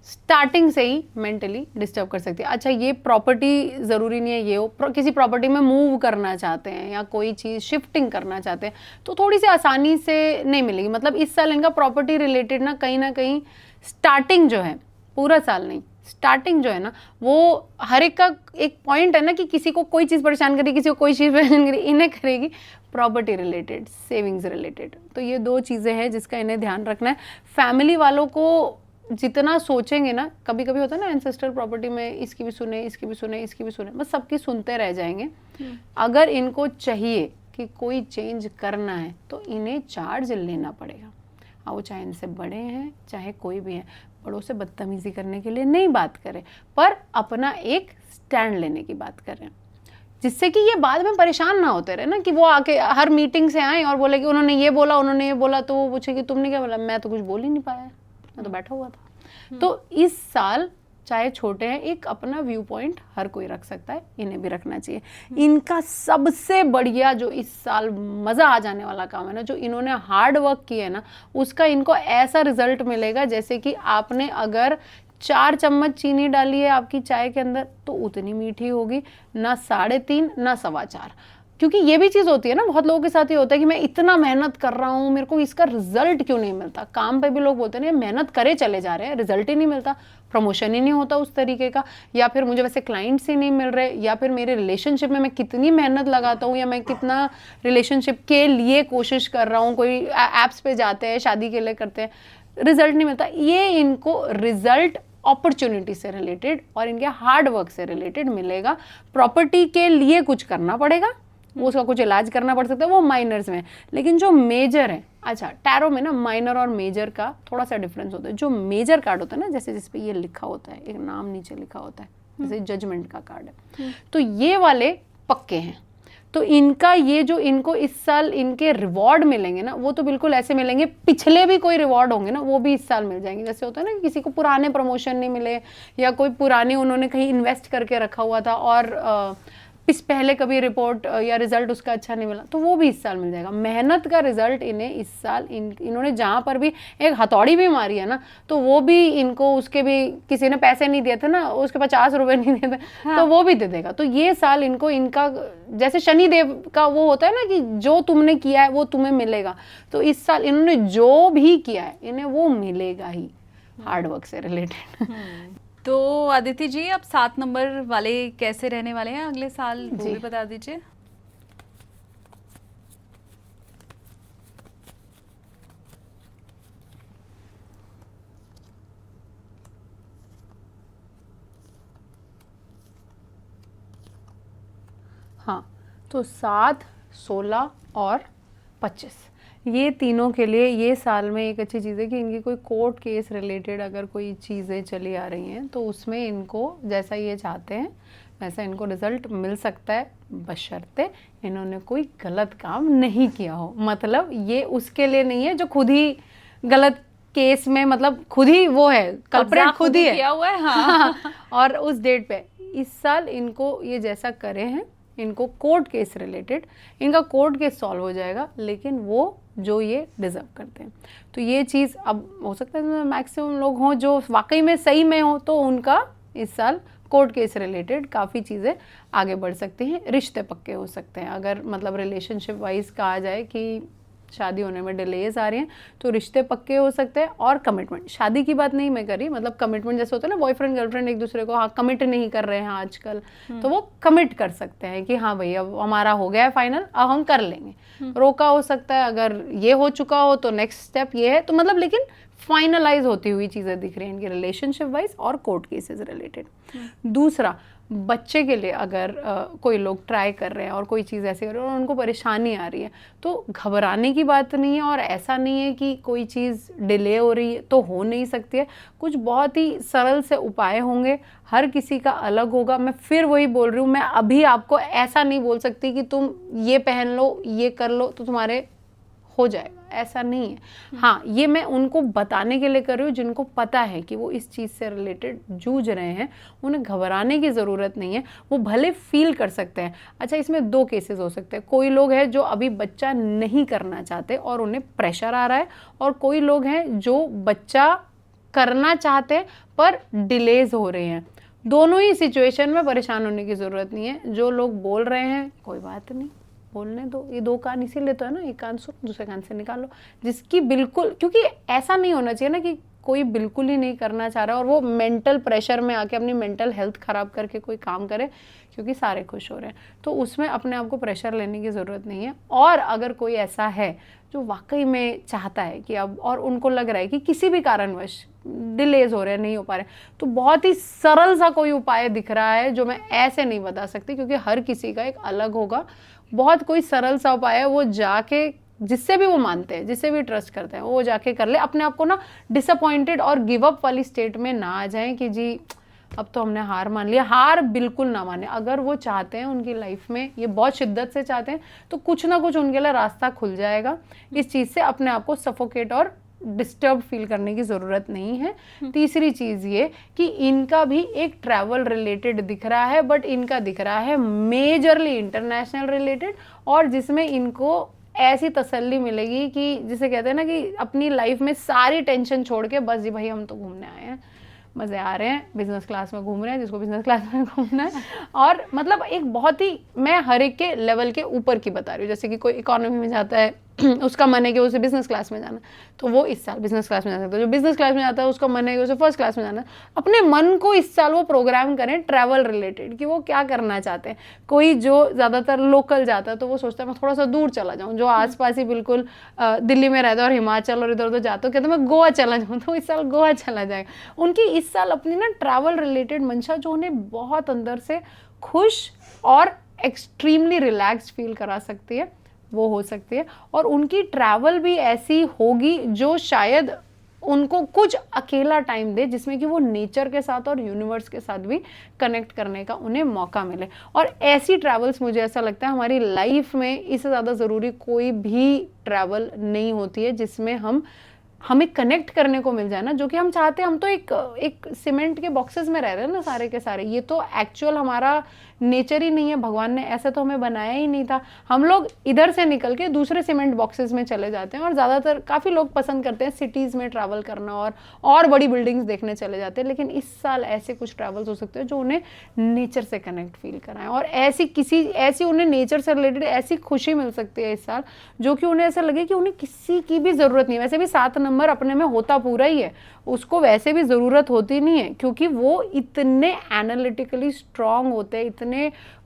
स्टार्टिंग से ही मेंटली डिस्टर्ब कर सकती है। अच्छा, ये प्रॉपर्टी ज़रूरी नहीं है ये हो, किसी प्रॉपर्टी में मूव करना चाहते हैं या कोई चीज़ शिफ्टिंग करना चाहते हैं, तो थोड़ी सी आसानी से नहीं मिलेगी। मतलब इस साल इनका प्रॉपर्टी रिलेटेड ना कहीं स्टार्टिंग जो है, पूरा साल नहीं, स्टार्टिंग जो है ना, वो हर एक का एक पॉइंट है ना कि किसी को कोई चीज़ परेशान करेगी, किसी को कोई चीज़ परेशान करेगी, इन्हें करेगी प्रॉपर्टी रिलेटेड, सेविंग्स रिलेटेड। तो ये 2 चीज़ें हैं जिसका इन्हें ध्यान रखना है। फैमिली वालों को जितना सोचेंगे ना, कभी कभी होता है ना एंसेस्ट्रल प्रॉपर्टी में इसकी भी सुने, इसकी भी सुने, इसकी भी सुने, बस सबकी सुनते रह जाएंगे। अगर इनको चाहिए कि कोई चेंज करना है तो इन्हें चार्ज लेना पड़ेगा। वो चाहे इनसे बड़े हैं चाहे कोई भी है, बड़ों से बदतमीजी करने के लिए नहीं बात करें, पर अपना एक स्टैंड लेने की बात करें। जिससे कि ये बाद में परेशान ना होते रहे ना, कि वो आके हर मीटिंग से आए और बोले कि उन्होंने ये बोला, तो वो पूछे कि तुमने क्या बोला, मैं तो कुछ बोल ही नहीं पाया, मैं तो बैठा हुआ था। तो इस साल चाहे छोटे हैं, एक अपना व्यू पॉइंट हर कोई रख सकता है, इन्हें भी रखना चाहिए। इनका सबसे बढ़िया जो इस साल मज़ा आ जाने वाला काम है ना, जो इन्होंने हार्ड वर्क किया है ना, उसका इनको ऐसा रिजल्ट मिलेगा जैसे कि आपने अगर 4 चम्मच चीनी डाली है आपकी चाय के अंदर तो उतनी मीठी होगी, ना 3.5 ना 4.25। क्योंकि ये भी चीज़ होती है ना, बहुत लोगों के साथ ये होता है कि मैं इतना मेहनत कर रहा हूँ, मेरे को इसका रिजल्ट क्यों नहीं मिलता। काम पे भी लोग बोलते हैं मेहनत करे चले जा रहे हैं, रिजल्ट ही नहीं मिलता, प्रमोशन ही नहीं होता उस तरीके का, या फिर मुझे वैसे क्लाइंट्स ही नहीं मिल रहे, या फिर मेरे रिलेशनशिप में मैं कितनी मेहनत लगाता हूँ या मैं कितना रिलेशनशिप के लिए कोशिश कर रहा हूँ, कोई ऐप्स पे जाते हैं, शादी के लिए करते हैं, रिजल्ट नहीं मिलता। ये इनको रिजल्ट अपॉर्चुनिटी से रिलेटेड और इनके हार्ड वर्क से रिलेटेड मिलेगा। प्रॉपर्टी के लिए कुछ करना पड़ेगा, वो उसका कुछ इलाज करना पड़ सकता है, वो माइनर्स में। लेकिन जो मेजर है, अच्छा टैरो में ना माइनर और मेजर का थोड़ा सा डिफरेंस होता है। जो मेजर कार्ड होता है ना, जैसे जिस पे ये लिखा होता है, एक नाम नीचे लिखा होता है, जैसे जजमेंट का कार्ड है, तो ये वाले पक्के हैं। तो इनका ये जो इनको इस साल इनके रिवॉर्ड मिलेंगे ना, वो तो बिल्कुल ऐसे मिलेंगे, पिछले भी कोई रिवॉर्ड होंगे ना वो भी इस साल मिल जाएंगे। जैसे होता है ना किसी को पुराने प्रमोशन नहीं मिले, या कोई पुराने उन्होंने कहीं इन्वेस्ट करके रखा हुआ था और इस पहले कभी रिपोर्ट या रिजल्ट उसका अच्छा नहीं मिला, तो वो भी इस साल मिल जाएगा। मेहनत का रिजल्ट इन्हें इस साल इन्होंने जहाँ पर भी एक हथौड़ी भी मारी है ना, तो वो भी इनको, उसके भी किसी ने पैसे नहीं दिए थे ना, उसके 50 रुपए नहीं दिए थे, हाँ। तो वो भी दे देगा। तो ये साल इनको इनका जैसे शनि देव का वो होता है ना कि जो तुमने किया है वो तुम्हें मिलेगा, तो इस साल इन्होंने जो भी किया है इन्हें वो मिलेगा ही, हार्ड वर्क से रिलेटेड। तो अदिति जी, अब 7 नंबर वाले कैसे रहने वाले हैं अगले साल, वो भी बता दीजिए। हाँ, तो 7, 16 और 25 ये तीनों के लिए ये साल में एक अच्छी चीज़ है कि इनकी कोई कोर्ट केस रिलेटेड अगर कोई चीज़ें चली आ रही हैं तो उसमें इनको जैसा ये चाहते हैं वैसा इनको रिजल्ट मिल सकता है, बशर्ते इन्होंने कोई गलत काम नहीं किया हो। मतलब ये उसके लिए नहीं है जो खुद ही गलत केस में, मतलब खुद ही वो है, कल्प्रेट खुद ही है, किया हुआ है। हाँ। और उस डेट पे इस साल इनको ये जैसा करे हैं, इनको कोर्ट केस रिलेटेड इनका कोर्ट केस सॉल्व हो जाएगा, लेकिन वो जो ये डिजर्व करते हैं। तो ये चीज़ अब हो सकता है मैक्सिमम लोग हों जो वाकई में सही में हो, तो उनका इस साल कोर्ट केस रिलेटेड काफ़ी चीज़ें आगे बढ़ सकती हैं, रिश्ते पक्के हो सकते हैं। अगर मतलब रिलेशनशिप वाइज कहा जाए कि शादी होने में डिलेज आ रही हैं तो रिश्ते पक्के हो सकते हैं। और कमिटमेंट, शादी की बात नहीं मैं करी, मतलब कमिटमेंट जैसे होता है ना, बॉयफ्रेंड गर्लफ्रेंड एक दूसरे को कमिट नहीं कर रहे हैं आजकल, तो वो कमिट कर सकते हैं कि हाँ भाई अब हमारा हो गया है फाइनल, अब हम कर लेंगे। रोका हो सकता है, अगर ये हो चुका हो तो नेक्स्ट स्टेप ये है, तो मतलब लेकिन फाइनलाइज होती हुई चीज़ें दिख रही हैं इनकी रिलेशनशिप वाइज और कोर्ट केसेस रिलेटेड। दूसरा, बच्चे के लिए अगर कोई लोग ट्राई कर रहे हैं और कोई चीज़ ऐसे कर रहे हैं और उनको परेशानी आ रही है, तो घबराने की बात नहीं है। और ऐसा नहीं है कि कोई चीज़ डिले हो रही है तो हो नहीं सकती है, कुछ बहुत ही सरल से उपाय होंगे, हर किसी का अलग होगा। मैं फिर वही बोल रही हूँ, मैं अभी आपको ऐसा नहीं बोल सकती कि तुम ये पहन लो, ये कर लो तो तुम्हारे हो जाएगा, ऐसा नहीं है। हाँ, ये मैं उनको बताने के लिए कर रही हूँ जिनको पता है कि वो इस चीज़ से रिलेटेड जूझ रहे हैं, उन्हें घबराने की ज़रूरत नहीं है, वो भले फील कर सकते हैं। अच्छा, इसमें 2 केसेस हो सकते हैं, कोई लोग हैं जो अभी बच्चा नहीं करना चाहते और उन्हें प्रेशर आ रहा है, और कोई लोग हैं जो बच्चा करना चाहते हैं पर डिलेज हो रहे हैं। दोनों ही सिचुएशन में परेशान होने की ज़रूरत नहीं है। जो लोग बोल रहे हैं कोई बात नहीं, बोलने दो, ये 2 कान इसीलिए तो है ना, एक कान सुन दूसरे कान से निकालो। जिसकी बिल्कुल, क्योंकि ऐसा नहीं होना चाहिए ना कि कोई बिल्कुल ही नहीं करना चाह रहा और वो मेंटल प्रेशर में आके अपनी मेंटल हेल्थ ख़राब करके कोई काम करे क्योंकि सारे खुश हो रहे हैं, तो उसमें अपने आप को प्रेशर लेने की ज़रूरत नहीं है। और अगर कोई ऐसा है जो वाकई में चाहता है कि अब, और उनको लग रहा है कि किसी भी कारणवश डिलेज हो रहे हैं, नहीं हो पा रहे, तो बहुत ही सरल सा कोई उपाय दिख रहा है जो मैं ऐसे नहीं बता सकती क्योंकि हर किसी का एक अलग होगा। बहुत कोई सरल सा उपाय है, वो जाके जिससे भी वो मानते हैं, जिससे भी ट्रस्ट करते हैं, वो जाके कर ले। अपने आप को ना डिसअपॉइंटेड और गिव अप वाली स्टेट में ना आ जाएं कि जी अब तो हमने हार मान लिया। हार बिल्कुल ना माने। अगर वो चाहते हैं उनकी लाइफ में, ये बहुत शिद्दत से चाहते हैं, तो कुछ ना कुछ उनके लिए रास्ता खुल जाएगा। इस चीज़ से अपने आप को सफोकेट और डिस्टर्ब फील करने की ज़रूरत नहीं है। तीसरी चीज़ ये कि इनका भी एक ट्रैवल रिलेटेड दिख रहा है, बट इनका दिख रहा है मेजरली इंटरनेशनल रिलेटेड, और जिसमें इनको ऐसी तसल्ली मिलेगी कि जिसे कहते हैं ना कि अपनी लाइफ में सारी टेंशन छोड़ के बस जी भाई हम तो घूमने आए हैं, मज़े आ रहे हैं, बिजनेस क्लास में घूम रहे हैं जिसको बिजनेस क्लास में घूमना है। और मतलब एक बहुत ही, मैं हर एक के लेवल के ऊपर की बता रही हूँ। जैसे कि कोई इकोनॉमी में जाता है उसका मन है कि उसे बिजनेस क्लास में जाना, तो वो इस साल बिजनेस क्लास में जा सकता है। जो बिजनेस क्लास में जाता है उसका मन है कि उसे फर्स्ट क्लास में जाना है। अपने मन को इस साल वो प्रोग्राम करें ट्रैवल रिलेटेड कि वो क्या करना चाहते हैं। कोई जो ज़्यादातर लोकल जाता है तो वो सोचता है मैं थोड़ा सा दूर चला जाऊँ, जो आसपास ही बिल्कुल दिल्ली में रहता है और हिमाचल और इधर उधर जाता है, कहते मैं गोवा चला जाऊँ, तो इस साल गोवा चला जाएगा। उनकी इस साल अपनी ना ट्रैवल रिलेटेड मंशा जो उन्हें बहुत अंदर से खुश और एक्सट्रीमली रिलैक्स्ड फील करा सकती है, वो हो सकती है। और उनकी ट्रैवल भी ऐसी होगी जो शायद उनको कुछ अकेला टाइम दे, जिसमें कि वो नेचर के साथ और यूनिवर्स के साथ भी कनेक्ट करने का उन्हें मौका मिले। और ऐसी ट्रैवल्स मुझे ऐसा लगता है हमारी लाइफ में इससे ज़्यादा ज़रूरी कोई भी ट्रैवल नहीं होती है जिसमें हमें कनेक्ट करने को मिल जाए ना, जो कि हम चाहते हैं। हम तो एक सीमेंट के बॉक्सेस में रह रहे हैं ना सारे के सारे। ये तो एक्चुअल हमारा नेचर ही नहीं है, भगवान ने ऐसा तो हमें बनाया ही नहीं था। हम लोग इधर से निकल के दूसरे सीमेंट बॉक्सेस में चले जाते हैं। और ज़्यादातर काफ़ी लोग पसंद करते हैं सिटीज़ में ट्रैवल करना और बड़ी बिल्डिंग्स देखने चले जाते हैं। लेकिन इस साल ऐसे कुछ ट्रैवल्स हो सकते हैं जो उन्हें नेचर से कनेक्ट फील कराएं, और ऐसी उन्हें नेचर से रिलेटेड ऐसी खुशी मिल सकती है इस साल, जो कि उन्हें ऐसा लगे कि उन्हें किसी की भी ज़रूरत नहीं है। वैसे भी 7 नंबर अपने में होता पूरा ही है, उसको वैसे भी ज़रूरत होती नहीं है, क्योंकि वो इतने एनालिटिकली स्ट्रांग होते हैं, इतने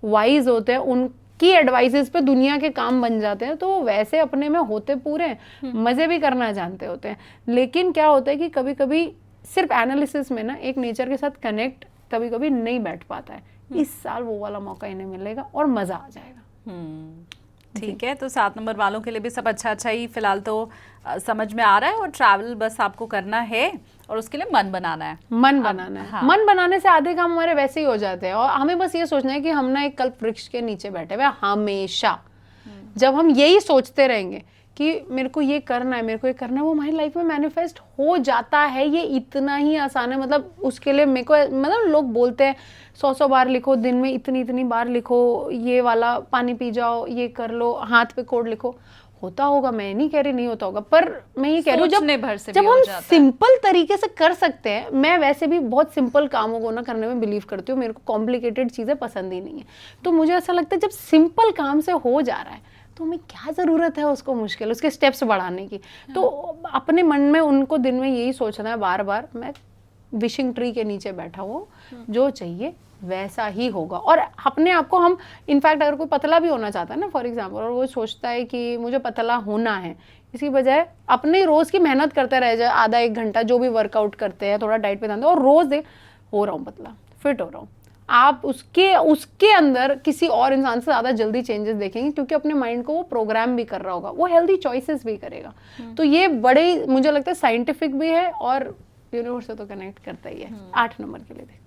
वाइज होते हैं, उनकी एडवाइसेस पे दुनिया के काम बन जाते हैं। तो वो वैसे अपने में होते पूरे हैं, मज़े भी करना जानते होते हैं। लेकिन क्या होता है कि कभी कभी सिर्फ एनालिसिस में ना एक नेचर के साथ कनेक्ट कभी कभी नहीं बैठ पाता है। इस साल वो वाला मौका इन्हें मिलेगा और मज़ा आ जाएगा। ठीक है, तो 7 नंबर वालों के लिए भी सब अच्छा ही फिलहाल तो समझ में आ रहा है। और ट्रैवल बस आपको करना है और उसके लिए मन बनाना है। मन बनाना है। हाँ। मन बनाने से आधे काम हमारे वैसे ही हो जाते हैं। और हमें बस ये सोचना है कि हम ना एक कल्प वृक्ष के नीचे बैठे हुए हमेशा। जब हम यही सोचते रहेंगे कि मेरे को ये करना है, मेरे को ये करना है, वो हमारी लाइफ में मैनिफेस्ट हो जाता है। ये इतना ही आसान है। मतलब उसके लिए मेरे को, मतलब लोग बोलते हैं 100 बार लिखो, दिन में इतनी बार लिखो, ये वाला पानी पी जाओ, ये कर लो, हाथ पे कोड लिखो। होता होगा, मैं नहीं कह रही नहीं होता होगा, पर मैं ये कह रही हूँ जब हम सिंपल तरीके से कर सकते हैं। मैं वैसे भी बहुत सिंपल कामों को ना करने में बिलीव करती हूँ। मेरे को कॉम्प्लिकेटेड चीज़ें पसंद ही नहीं है। तो मुझे ऐसा लगता है जब सिंपल काम से हो जा रहा है तो हमें क्या ज़रूरत है उसको मुश्किल, उसके स्टेप्स बढ़ाने की। तो अपने मन में उनको दिन में यही सोचना है बार बार, मैं विशिंग ट्री के नीचे बैठा हूँ, जो चाहिए वैसा ही होगा। और अपने आप को हम, इनफैक्ट अगर कोई पतला भी होना चाहता है ना फॉर एग्जांपल, और वो सोचता है कि मुझे पतला होना है, इसकी बजाय अपने रोज़ की मेहनत करते रह जाए, आधा 1 घंटा जो भी वर्कआउट करते हैं, थोड़ा डाइट पे ध्यान दो, और रोज़ देख हो रहा हूँ पतला, फिट हो रहा हूँ। आप उसके अंदर किसी और इंसान से ज़्यादा जल्दी चेंजेस देखेंगे, क्योंकि अपने माइंड को वो प्रोग्राम भी कर रहा होगा, वो हेल्दी चॉइसेस भी करेगा। तो ये बड़े मुझे लगता है साइंटिफिक भी है और यूनिवर्स से तो कनेक्ट करता ही है। 8 नंबर के लिए देखते हैं।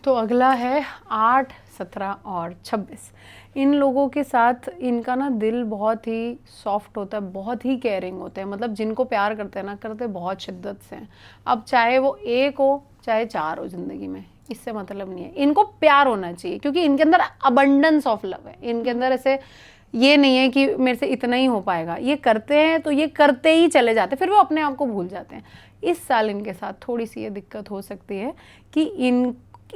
तो अगला है 8, 17 और 26। इन लोगों के साथ इनका ना दिल बहुत ही सॉफ्ट होता है, बहुत ही केयरिंग होते हैं। मतलब जिनको प्यार करते हैं ना, करते बहुत शिद्दत से हैं। अब चाहे वो 1 हो चाहे 4 हो ज़िंदगी में, इससे मतलब नहीं है। इनको प्यार होना चाहिए, क्योंकि इनके अंदर अबंडेंस ऑफ लव है। इनके अंदर ऐसे ये नहीं है कि मेरे से इतना ही हो पाएगा। ये करते हैं तो ये करते ही चले जाते हैं, फिर वो अपने आप को भूल जाते हैं। इस साल इनके साथ थोड़ी सी ये दिक्कत हो सकती है कि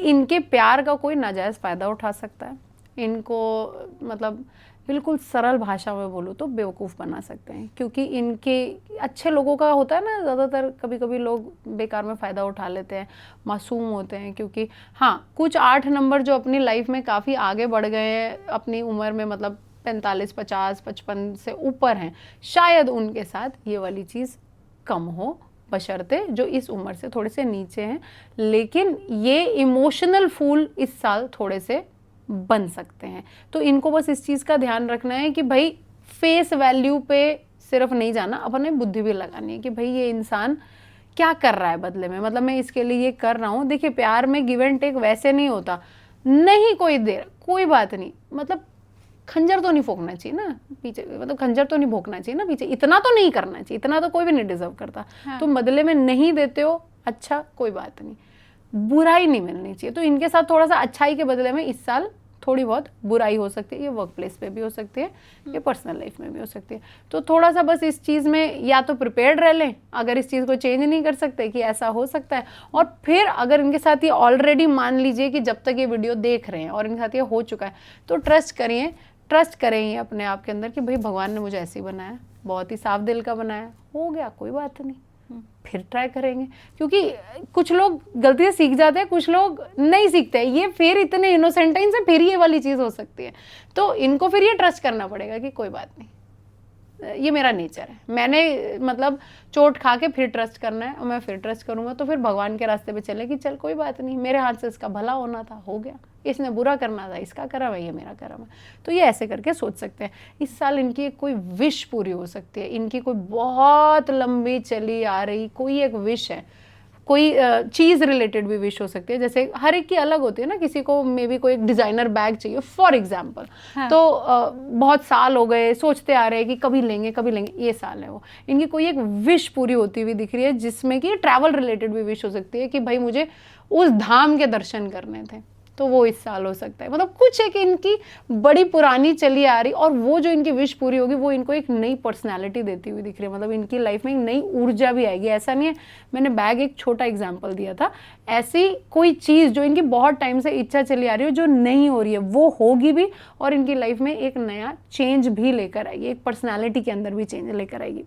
इनके प्यार का कोई नाजायज़ फ़ायदा उठा सकता है। इनको मतलब बिल्कुल सरल भाषा में बोलूँ तो बेवकूफ़ बना सकते हैं, क्योंकि इनके अच्छे लोगों का होता है ना, ज़्यादातर कभी कभी लोग बेकार में फ़ायदा उठा लेते हैं, मासूम होते हैं। क्योंकि हाँ, कुछ 8 नंबर जो अपनी लाइफ में काफ़ी आगे बढ़ गए हैं अपनी उम्र में, मतलब 45, 50, 55 से ऊपर हैं, शायद उनके साथ ये वाली चीज़ कम हो, बशर्ते जो इस उम्र से थोड़े से नीचे हैं। लेकिन ये इमोशनल फूल इस साल थोड़े से बन सकते हैं। तो इनको बस इस चीज़ का ध्यान रखना है कि भाई फेस वैल्यू पे सिर्फ नहीं जाना, अपने बुद्धि भी लगानी है कि भाई ये इंसान क्या कर रहा है बदले में, मतलब मैं इसके लिए ये कर रहा हूँ। देखिए प्यार में गिव एंड टेक वैसे नहीं होता, नहीं कोई देर कोई बात नहीं, मतलब खंजर तो नहीं फोड़ना चाहिए ना पीछे, मतलब खंजर तो नहीं भोंकना चाहिए ना पीछे, इतना तो नहीं करना चाहिए, इतना तो कोई भी नहीं डिजर्व करता। हाँ। तुम बदले में नहीं देते हो, अच्छा कोई बात नहीं, बुराई नहीं मिलनी चाहिए। तो इनके साथ थोड़ा सा अच्छाई के बदले में इस साल थोड़ी बहुत बुराई हो सकती है। ये वर्क प्लेस पे भी हो सकती है, ये पर्सनल लाइफ में भी हो सकती है। तो थोड़ा सा बस इस चीज़ में या तो प्रिपेयर्ड रह लें, अगर इस चीज़ को चेंज नहीं कर सकते कि ऐसा हो सकता है। और फिर अगर इनके साथ ये ऑलरेडी मान लीजिए कि जब तक ये वीडियो देख रहे हैं और इनके साथ ये हो चुका है, तो ट्रस्ट करें ये अपने आप के अंदर कि भाई भगवान ने मुझे ऐसे ही बनाया, बहुत ही साफ दिल का बनाया, हो गया कोई बात नहीं, फिर ट्राई करेंगे। क्योंकि कुछ लोग गलती से सीख जाते हैं, कुछ लोग नहीं सीखते हैं। ये फिर इतने इनोसेंट हैं, इनसे फिर ये वाली चीज़ हो सकती है। तो इनको फिर ये ट्रस्ट करना पड़ेगा कि कोई बात नहीं, ये मेरा नेचर है, मैंने मतलब चोट खा के फिर ट्रस्ट करना है और मैं फिर ट्रस्ट करूँगा। तो फिर भगवान के रास्ते पे चले कि चल कोई बात नहीं, मेरे हाथ से इसका भला होना था, हो गया, इसने बुरा करना था, इसका कर्म है, ये मेरा कर्म है। तो ये ऐसे करके सोच सकते हैं। इस साल इनकी एक कोई विश पूरी हो सकती है, इनकी कोई बहुत लंबी चली आ रही कोई एक विश है, कोई चीज़ रिलेटेड भी विश हो सकती है। जैसे हर एक की अलग होती है ना, किसी को मे बी कोई एक डिज़ाइनर बैग चाहिए फॉर एग्जाम्पल। हाँ। तो बहुत साल हो गए सोचते आ रहे हैं कि कभी लेंगे, ये साल है वो। इनकी कोई एक विश पूरी होती हुई दिख रही है, जिसमें कि ट्रैवल रिलेटेड भी विश हो सकती है कि भाई मुझे उस धाम के दर्शन करने थे, तो वो इस साल हो सकता है। मतलब कुछ एक इनकी बड़ी पुरानी चली आ रही, और वो जो इनकी विश पूरी होगी वो इनको एक नई पर्सनालिटी देती हुई दिख रही है। मतलब इनकी लाइफ में एक नई ऊर्जा भी आएगी। ऐसा नहीं है, मैंने बैग एक छोटा एग्जांपल दिया था, ऐसी कोई चीज़ जो इनकी बहुत टाइम से इच्छा चली आ रही है, जो नहीं हो रही है, वो होगी भी, और इनकी लाइफ में एक नया चेंज भी लेकर आएगी, एक पर्सनैलिटी के अंदर भी चेंज लेकर आएगी।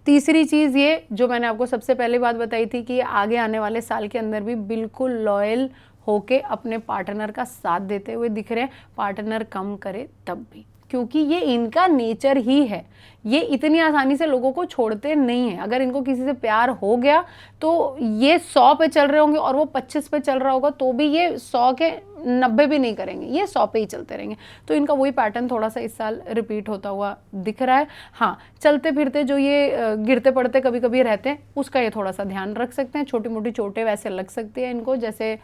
तीसरी चीज़ ये जो मैंने आपको सबसे पहले बात बताई थी कि आगे आने वाले साल के अंदर भी बिल्कुल लॉयल होके अपने पार्टनर का साथ देते हुए दिख रहे हैं, पार्टनर कम करे तब भी, क्योंकि ये इनका नेचर ही है। ये इतनी आसानी से लोगों को छोड़ते नहीं हैं। अगर इनको किसी से प्यार हो गया तो ये 100 पे चल रहे होंगे और वो 25 पे चल रहा होगा, तो भी ये 100 के 90 भी नहीं करेंगे, ये 100 पे ही चलते रहेंगे। तो इनका वही पैटर्न थोड़ा सा इस साल रिपीट होता हुआ दिख रहा है। हाँ, चलते फिरते जो ये गिरते पड़ते कभी कभी रहते हैं, उसका ये थोड़ा सा ध्यान रख सकते हैं। छोटी मोटी चोटें वैसे लग सकती है इनको, जैसे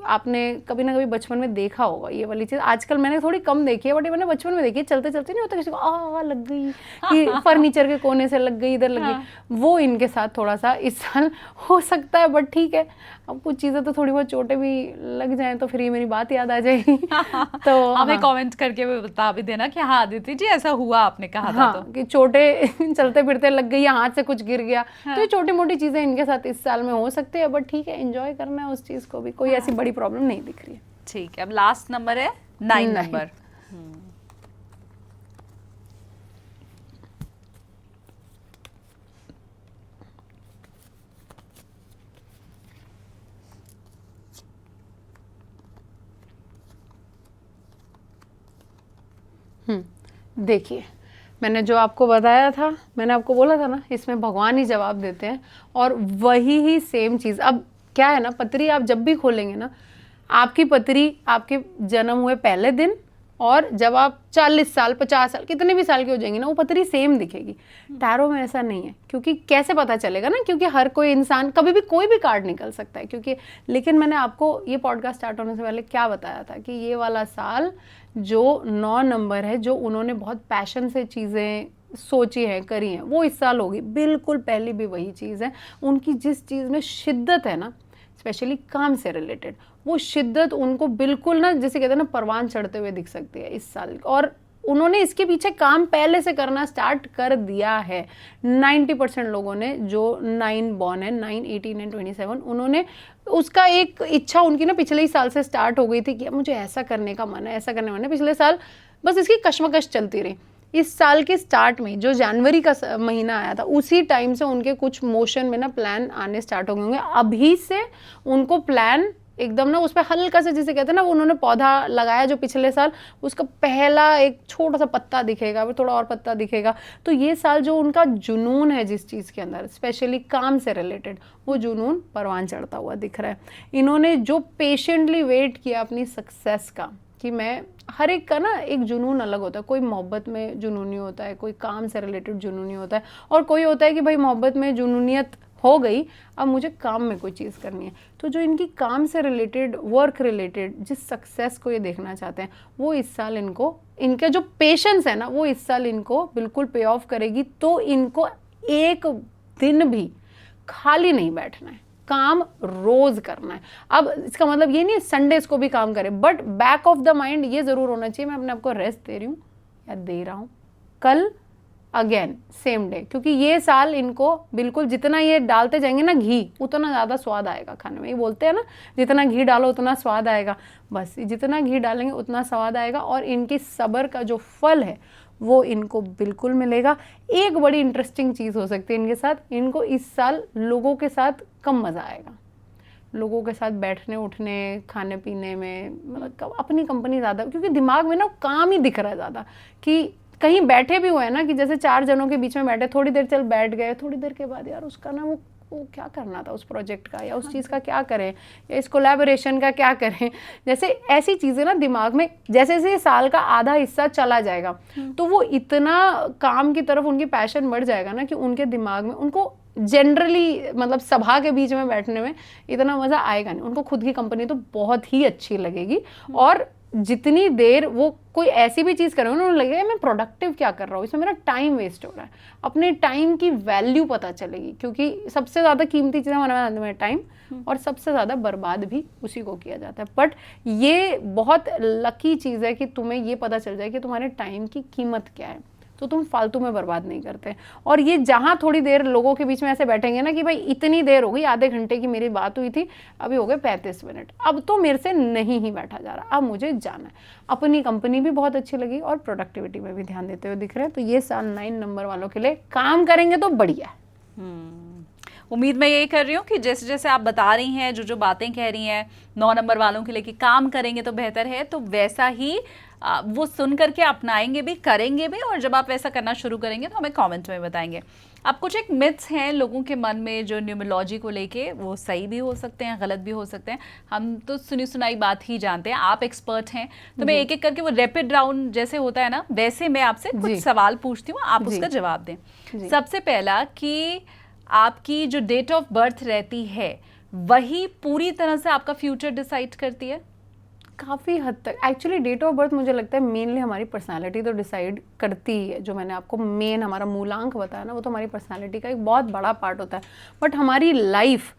आपने कभी ना कभी बचपन में देखा होगा ये वाली चीज़। आजकल मैंने थोड़ी कम देखी है, बट मैंने बचपन में देखी है, चलते चलते नहीं होता किसी को लग गई, कि फर्नीचर के कोने से लग गई, इधर लग गई। वो इनके साथ थोड़ा सा इस साल हो सकता है, बट ठीक है, अब कुछ चीज़ें तो थोड़ी बहुत चोटें भी लग जाएं तो फिर ये मेरी बात याद आ जाएगी। तो हमें कमेंट करके भी बता भी देना कि हाँ आदित्य जी ऐसा हुआ, आपने कहा था तो कि चोटें चलते फिरते लग गई या हाथ से कुछ गिर गया। तो ये छोटी मोटी चीज़ें इनके साथ इस साल में हो सकती है, बट ठीक है, एंजॉय करना है उस चीज़ को भी, कोई ऐसी बड़ी प्रॉब्लम नहीं दिख रही है। ठीक है, अब लास्ट नंबर है 9 नंबर। देखिए, मैंने जो आपको बताया था, मैंने आपको बोला था ना, इसमें भगवान ही जवाब देते हैं, और वही ही सेम चीज़। अब क्या है ना, पत्री आप जब भी खोलेंगे ना, आपकी पत्री आपके जन्म हुए पहले दिन और जब आप 40 साल 50 साल कितने भी साल की हो जाएंगी ना, वो पत्री सेम दिखेगी। टैरो में ऐसा नहीं है, क्योंकि कैसे पता चलेगा ना, क्योंकि हर कोई इंसान कभी भी कोई भी कार्ड निकल सकता है। क्योंकि लेकिन मैंने आपको ये पॉडकास्ट स्टार्ट होने से पहले क्या बताया था कि ये वाला साल जो 9 नंबर है, जो उन्होंने बहुत पैशन से चीज़ें सोची है, करी हैं, वो इस साल होगी। बिल्कुल पहली भी वही चीज़ है। उनकी जिस चीज़ में शिद्दत है ना, स्पेशली काम से रिलेटेड, वो शिद्दत उनको बिल्कुल ना, जैसे कहते हैं ना, परवान चढ़ते हुए दिख सकती है इस साल। और उन्होंने इसके पीछे काम पहले से करना स्टार्ट कर दिया है। 90% लोगों ने जो 9 बॉर्न है, 9, 18 एंड 27, उन्होंने उसका एक इच्छा उनकी ना पिछले ही साल से स्टार्ट हो गई थी कि मुझे ऐसा करने का मन है, ऐसा करने का मन है। पिछले साल बस इसकी कश्मकश चलती रही। इस साल के स्टार्ट में जो जनवरी का महीना आया था, उसी टाइम से उनके कुछ मोशन में ना प्लान आने स्टार्ट हो गए होंगे। अभी से उनको प्लान एकदम ना उस पर हल्का सा, जिसे कहते हैं ना, वो उन्होंने पौधा लगाया जो पिछले साल, उसका पहला एक छोटा सा पत्ता दिखेगा, फिर थोड़ा और पत्ता दिखेगा। तो ये साल जो उनका जुनून है जिस चीज़ के अंदर, स्पेशली काम से रिलेटेड, वो जुनून परवान चढ़ता हुआ दिख रहा है। इन्होंने जो पेशेंटली वेट किया अपनी सक्सेस का, कि मैं, हर एक का ना एक जुनून अलग होता है। कोई मोहब्बत में जुनूनी होता है, कोई काम से रिलेटेड जुनूनी होता है, और कोई होता है कि भाई मोहब्बत में जुनूनियत हो गई, अब मुझे काम में कोई चीज़ करनी है। तो जो इनकी काम से रिलेटेड, वर्क रिलेटेड जिस सक्सेस को ये देखना चाहते हैं, वो इस साल इनको, इनके जो पेशेंस है ना, वो इस साल इनको बिल्कुल पे ऑफ करेगी। तो इनको एक दिन भी खाली नहीं बैठना है, काम रोज करना है। अब इसका मतलब ये नहीं संडेज को भी काम करें, but back of the mind ये जरूर होना चाहिए, मैं अपने आप को रेस्ट दे रही हूँ या दे रहा हूँ, कल अगेन सेम डे। क्योंकि ये साल इनको बिल्कुल, जितना ये डालते जाएंगे ना घी, उतना ज़्यादा स्वाद आएगा खाने में। ये बोलते हैं ना, जितना घी डालो उतना स्वाद आएगा। बस जितना घी डालेंगे उतना स्वाद आएगा, और इनकी सब्र का जो फल है वो इनको बिल्कुल मिलेगा। एक बड़ी इंटरेस्टिंग चीज़ हो सकती है इनके साथ, इनको इस साल लोगों के साथ कम मज़ा आएगा। लोगों के साथ बैठने उठने, खाने पीने में, मतलब अपनी कंपनी ज़्यादा, क्योंकि दिमाग में ना काम ही दिख रहा है ज़्यादा। कि कहीं बैठे भी हुए हैं ना, कि जैसे 4 जनों के बीच में बैठे, थोड़ी देर चल बैठ गए, थोड़ी देर के बाद यार उसका ना वो क्या करना था उस प्रोजेक्ट का, या उस चीज़ का क्या करें, या इस कोलैबोरेशन का क्या करें। जैसे ऐसी चीज़ें ना दिमाग में, जैसे जैसे साल का आधा हिस्सा चला जाएगा, तो वो इतना काम की तरफ उनकी पैशन बढ़ जाएगा ना, कि उनके दिमाग में, उनको जनरली मतलब सभा के बीच में बैठने में इतना मज़ा आएगा नहीं। उनको खुद की कंपनी तो बहुत ही अच्छी लगेगी, और जितनी देर वो कोई ऐसी भी चीज़ करेंगे ना, उन्हें लगेगा मैं प्रोडक्टिव क्या कर रहा हूँ, इसमें मेरा टाइम वेस्ट हो रहा है। अपने टाइम की वैल्यू पता चलेगी, क्योंकि सबसे ज़्यादा कीमती चीज़ हमारे में टाइम, और सबसे ज़्यादा बर्बाद भी उसी को किया जाता है। बट ये बहुत लकी चीज़ है कि तुम्हें ये पता चल जाए कि तुम्हारे टाइम की कीमत क्या है, तो तुम फालतू में बर्बाद नहीं करते। और ये जहाँ थोड़ी देर लोगों के बीच में ऐसे बैठेंगे ना, कि भाई इतनी देर हो गई, आधे घंटे की मेरी बात हुई थी, अभी हो गए 35 मिनट, अब तो मेरे से नहीं ही बैठा जा रहा, अब मुझे जाना है। अपनी कंपनी भी बहुत अच्छी लगी, और प्रोडक्टिविटी में भी ध्यान देते हुए दिख रहे हैं। तो ये साल 9 नंबर वालों के लिए काम करेंगे तो बढ़िया है। उम्मीद मैं यही कर रही हूँ कि जैसे जैसे आप बता रही हैं, जो जो बातें कह रही हैं 9 नंबर वालों के लिए कि काम करेंगे तो बेहतर है, तो वैसा ही वो सुन करके अपनाएंगे भी, करेंगे भी। और जब आप वैसा करना शुरू करेंगे तो हमें कमेंट में बताएंगे। अब कुछ एक मिथ्स हैं लोगों के मन में जो न्यूमरोलॉजी को लेके, वो सही भी हो सकते हैं, गलत भी हो सकते हैं। हम तो सुनी सुनाई बात ही जानते हैं, आप एक्सपर्ट हैं, तो मैं एक एक करके, वो रैपिड राउंड जैसे होता है ना, वैसे मैं आपसे कुछ सवाल पूछती हूँ, आप उसका जवाब दें। सबसे पहला, कि आपकी जो डेट ऑफ बर्थ रहती है वही पूरी तरह से आपका फ्यूचर डिसाइड करती है? काफ़ी हद तक एक्चुअली डेट ऑफ बर्थ मुझे लगता है मेनली हमारी पर्सनालिटी तो डिसाइड करती ही है। जो मैंने आपको मेन हमारा मूलांक बताया ना, वो तो हमारी पर्सनालिटी का एक बहुत बड़ा पार्ट होता है। बट हमारी लाइफ,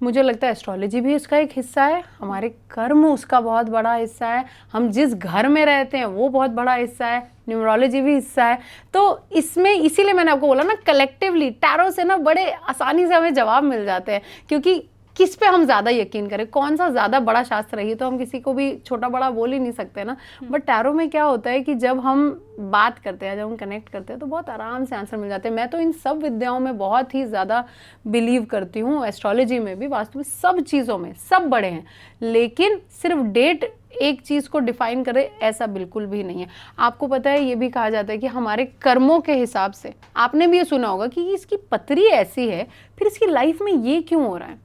मुझे लगता है एस्ट्रोलॉजी भी उसका एक हिस्सा है, हमारे कर्म उसका बहुत बड़ा हिस्सा है, हम जिस घर में रहते हैं वो बहुत बड़ा हिस्सा है, न्यूमरोलॉजी भी हिस्सा है। तो इसमें इसीलिए मैंने आपको बोला ना, कलेक्टिवली टैरो से ना बड़े आसानी से हमें जवाब मिल जाते हैं, क्योंकि किस पे हम ज़्यादा यकीन करें, कौन सा ज़्यादा बड़ा शास्त्र है, ये तो हम किसी को भी छोटा बड़ा बोल ही नहीं सकते ना। बट टैरो में क्या होता है कि जब हम बात करते हैं, जब हम कनेक्ट करते हैं, तो बहुत आराम से आंसर मिल जाते हैं। मैं तो इन सब विद्याओं में बहुत ही ज़्यादा बिलीव करती हूँ, एस्ट्रोलॉजी में भी, वास्तव में सब चीज़ों में सब बड़े हैं, लेकिन सिर्फ डेट एक चीज़ को डिफाइन करे ऐसा बिल्कुल भी नहीं है। आपको पता है, ये भी कहा जाता है कि हमारे कर्मों के हिसाब से, आपने भी ये सुना होगा कि इसकी पत्री ऐसी है, फिर इसकी लाइफ में ये क्यों हो रहा है,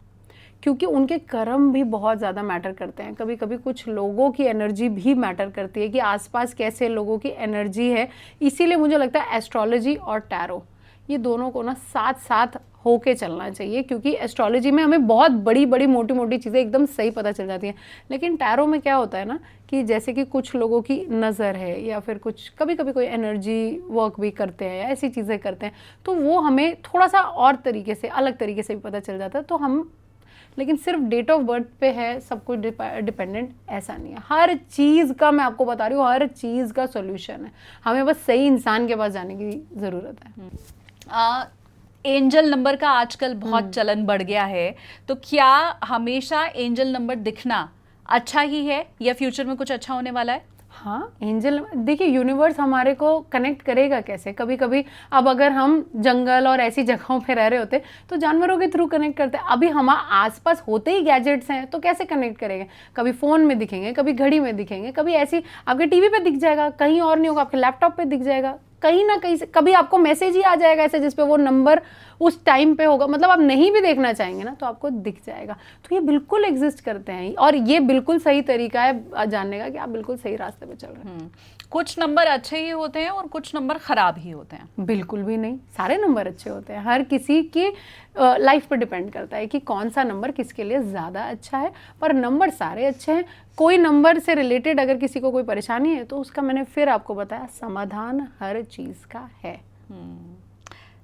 क्योंकि उनके कर्म भी बहुत ज़्यादा मैटर करते हैं। कभी कभी कुछ लोगों की एनर्जी भी मैटर करती है, कि आसपास कैसे लोगों की एनर्जी है। इसीलिए मुझे लगता है एस्ट्रोलॉजी और टैरो, ये दोनों को ना साथ साथ होके चलना चाहिए, क्योंकि एस्ट्रोलॉजी में हमें बहुत बड़ी बड़ी मोटी मोटी चीज़ें एकदम सही पता चल जाती हैं, लेकिन टैरो में क्या होता है ना, कि जैसे कि कुछ लोगों की नज़र है, या फिर कुछ कभी कभी कोई एनर्जी वर्क भी करते हैं, या ऐसी चीज़ें करते हैं, तो वो हमें थोड़ा सा और तरीके से, अलग तरीके से भी पता चल जाता है। तो हम, लेकिन सिर्फ डेट ऑफ बर्थ पे है सब कुछ डिपेंडेंट, ऐसा नहीं है। हर चीज़ का, मैं आपको बता रही हूँ, हर चीज़ का सॉल्यूशन है, हमें बस सही इंसान के पास जाने की ज़रूरत है। एंजल नंबर का आजकल बहुत चलन बढ़ गया है, तो क्या हमेशा एंजल नंबर दिखना अच्छा ही है, या फ्यूचर में कुछ अच्छा होने वाला है? हाँ, एंजल देखिए, यूनिवर्स हमारे को कनेक्ट करेगा कैसे? कभी कभी अब अगर हम जंगल और ऐसी जगहों पे रह रहे होते तो जानवरों के थ्रू कनेक्ट करते हैं। अभी हम आसपास होते ही गैजेट्स हैं तो कैसे कनेक्ट करेंगे? कभी फ़ोन में दिखेंगे, कभी घड़ी में दिखेंगे, कभी ऐसी आपके टीवी पे दिख जाएगा, कहीं और नहीं होगा, आपके लैपटॉप पे दिख जाएगा, कहीं ना कहीं से कभी आपको मैसेज ही आ जाएगा ऐसे जिस पे वो नंबर उस टाइम पे होगा। मतलब आप नहीं भी देखना चाहेंगे ना तो आपको दिख जाएगा। तो ये बिल्कुल एग्जिस्ट करते हैं और ये बिल्कुल सही तरीका है जानने का कि आप बिल्कुल सही रास्ते पे चल रहे हैं। कुछ नंबर अच्छे ही होते हैं और कुछ नंबर खराब ही होते हैं। बिल्कुल भी नहीं, सारे नंबर अच्छे होते हैं। हर किसी की लाइफ पे डिपेंड करता है कि कौन सा नंबर किसके लिए ज़्यादा अच्छा है, पर नंबर सारे अच्छे हैं। कोई नंबर से रिलेटेड अगर किसी को कोई परेशानी है तो उसका मैंने फिर आपको बताया समाधान हर चीज़ का है।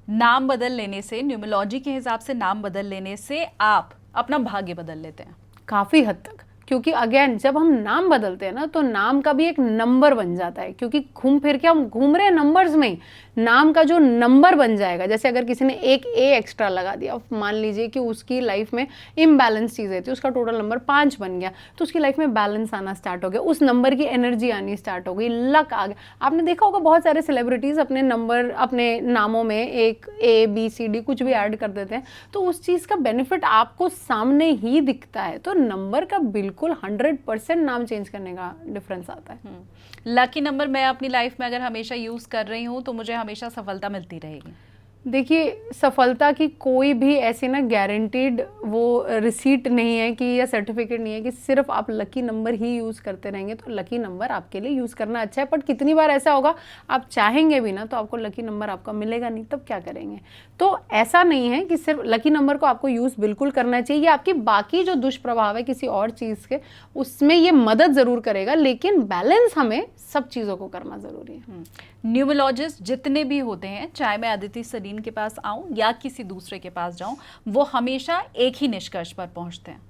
नाम बदल लेने से, न्यूमरोलॉजी के हिसाब से नाम बदल लेने से आप अपना भाग्य बदल लेते हैं? काफ़ी हद तक, क्योंकि अगेन जब हम नाम बदलते हैं ना तो नाम का भी एक नंबर बन जाता है, क्योंकि घूम फिर के हम घूम रहे हैं नंबर्स में ही। नाम का जो नंबर बन जाएगा, जैसे अगर किसी ने एक ए एक्स्ट्रा लगा दिया, मान लीजिए कि उसकी लाइफ में इम्बैलेंस चीज़ें थी, उसका टोटल नंबर 5 बन गया, तो उसकी लाइफ में बैलेंस आना स्टार्ट हो गया, उस नंबर की एनर्जी आनी स्टार्ट हो गई, लक आ गया। आपने देखा होगा बहुत सारे सेलिब्रिटीज़ अपने नंबर, अपने नामों में एक ABCD कुछ भी ऐड कर देते हैं, तो उस चीज़ का बेनिफिट आपको सामने ही दिखता है। तो नंबर का बिल्कुल 100% नाम चेंज करने का डिफरेंस आता है। लकी नंबर मैं अपनी लाइफ में अगर हमेशा यूज़ कर रही हूँ तो मुझे हमेशा सफलता मिलती रहेगी? देखिए, सफलता की कोई भी ऐसी ना गारंटीड वो रिसीट नहीं है कि या सर्टिफिकेट नहीं है कि सिर्फ आप लकी नंबर ही यूज़ करते रहेंगे तो लकी नंबर आपके लिए यूज़ करना अच्छा है। बट कितनी बार ऐसा होगा आप चाहेंगे भी ना तो आपको लकी नंबर आपका मिलेगा नहीं, तब क्या करेंगे? तो ऐसा नहीं है कि सिर्फ लकी नंबर को आपको यूज़ बिल्कुल करना चाहिए। ये आपकी बाकी जो दुष्प्रभाव है किसी और चीज़ के, उसमें ये मदद ज़रूर करेगा, लेकिन बैलेंस हमें सब चीज़ों को करना ज़रूरी है। न्यूमरोलॉजिस्ट जितने भी होते हैं, चाहे मैं अदिति सरीन के पास आऊं या किसी दूसरे के पास जाऊं, वो हमेशा एक ही निष्कर्ष पर पहुंचते हैं?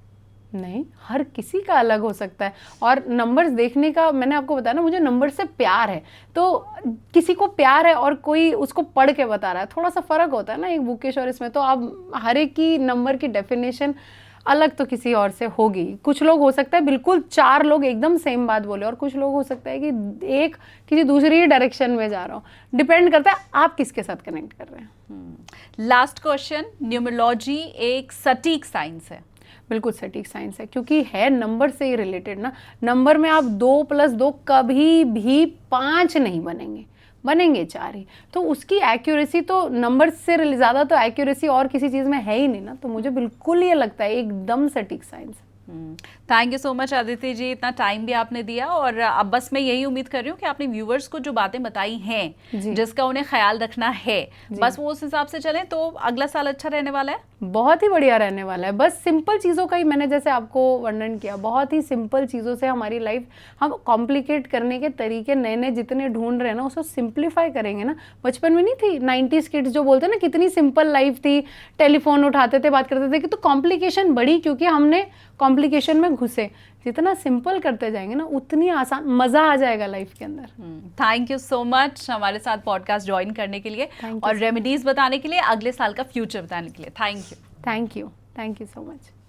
नहीं, हर किसी का अलग हो सकता है। और नंबर्स देखने का, मैंने आपको बताया ना, मुझे नंबर से प्यार है, तो किसी को प्यार है और कोई उसको पढ़ के बता रहा है, थोड़ा सा फ़र्क होता है ना एक बुकिश और इसमें। तो अब हर एक की नंबर की डेफिनेशन अलग तो किसी और से होगी। कुछ लोग हो सकता है बिल्कुल 4 लोग एकदम सेम बात बोले, और कुछ लोग हो सकता है कि एक किसी दूसरी डायरेक्शन में जा रहा हो। डिपेंड करता है आप किसके साथ कनेक्ट कर रहे हैं। लास्ट क्वेश्चन, न्यूमरोलॉजी एक सटीक साइंस है? बिल्कुल सटीक साइंस है, क्योंकि है नंबर से ही रिलेटेड ना। नंबर में आप 2 + 2 कभी भी 5 नहीं बनेंगे, बनेंगे 4 ही। तो उसकी एक्यूरेसी तो नंबर से ज़्यादा तो एक्यूरेसी और किसी चीज़ में है ही नहीं ना। तो मुझे बिल्कुल ये लगता है एकदम सटीक साइंस है। Thank you so much Aditi ji, इतना टाइम भी आपने दिया। और अब बस मैं यही उम्मीद कर रही हूँ कि आपने व्यूवर्स को जो बातें बताई हैं, जिसका उन्हें ख्याल रखना है, बस वो उस हिसाब से चलें तो अगला साल अच्छा रहने वाला है। बहुत ही बढ़िया रहने वाला है। बस सिंपल चीज़ों का ही मैंने जैसे आपको वर्णन किया, बहुत ही सिंपल चीज़ों से हमारी लाइफ, हम कॉम्प्लिकेट करने के तरीके नए नए जितने ढूंढ रहे हैं ना, उसको सिंप्लीफाई करेंगे ना। बचपन में नहीं थी 90s किड्स जो बोलते हैं ना कितनी सिंपल लाइफ थी, टेलीफोन उठाते थे, बात करते थे, कि तो कॉम्प्लिकेशन बढ़ी क्योंकि हमने कॉम्प्लिकेशन में घुसे। जितना सिंपल करते जाएंगे ना उतनी आसान, मज़ा आ जाएगा लाइफ के अंदर। थैंक यू सो मच हमारे साथ पॉडकास्ट ज्वाइन करने के लिए और रेमेडीज बताने के लिए, अगले साल का फ्यूचर बताने के लिए। Thank you. Thank you so much.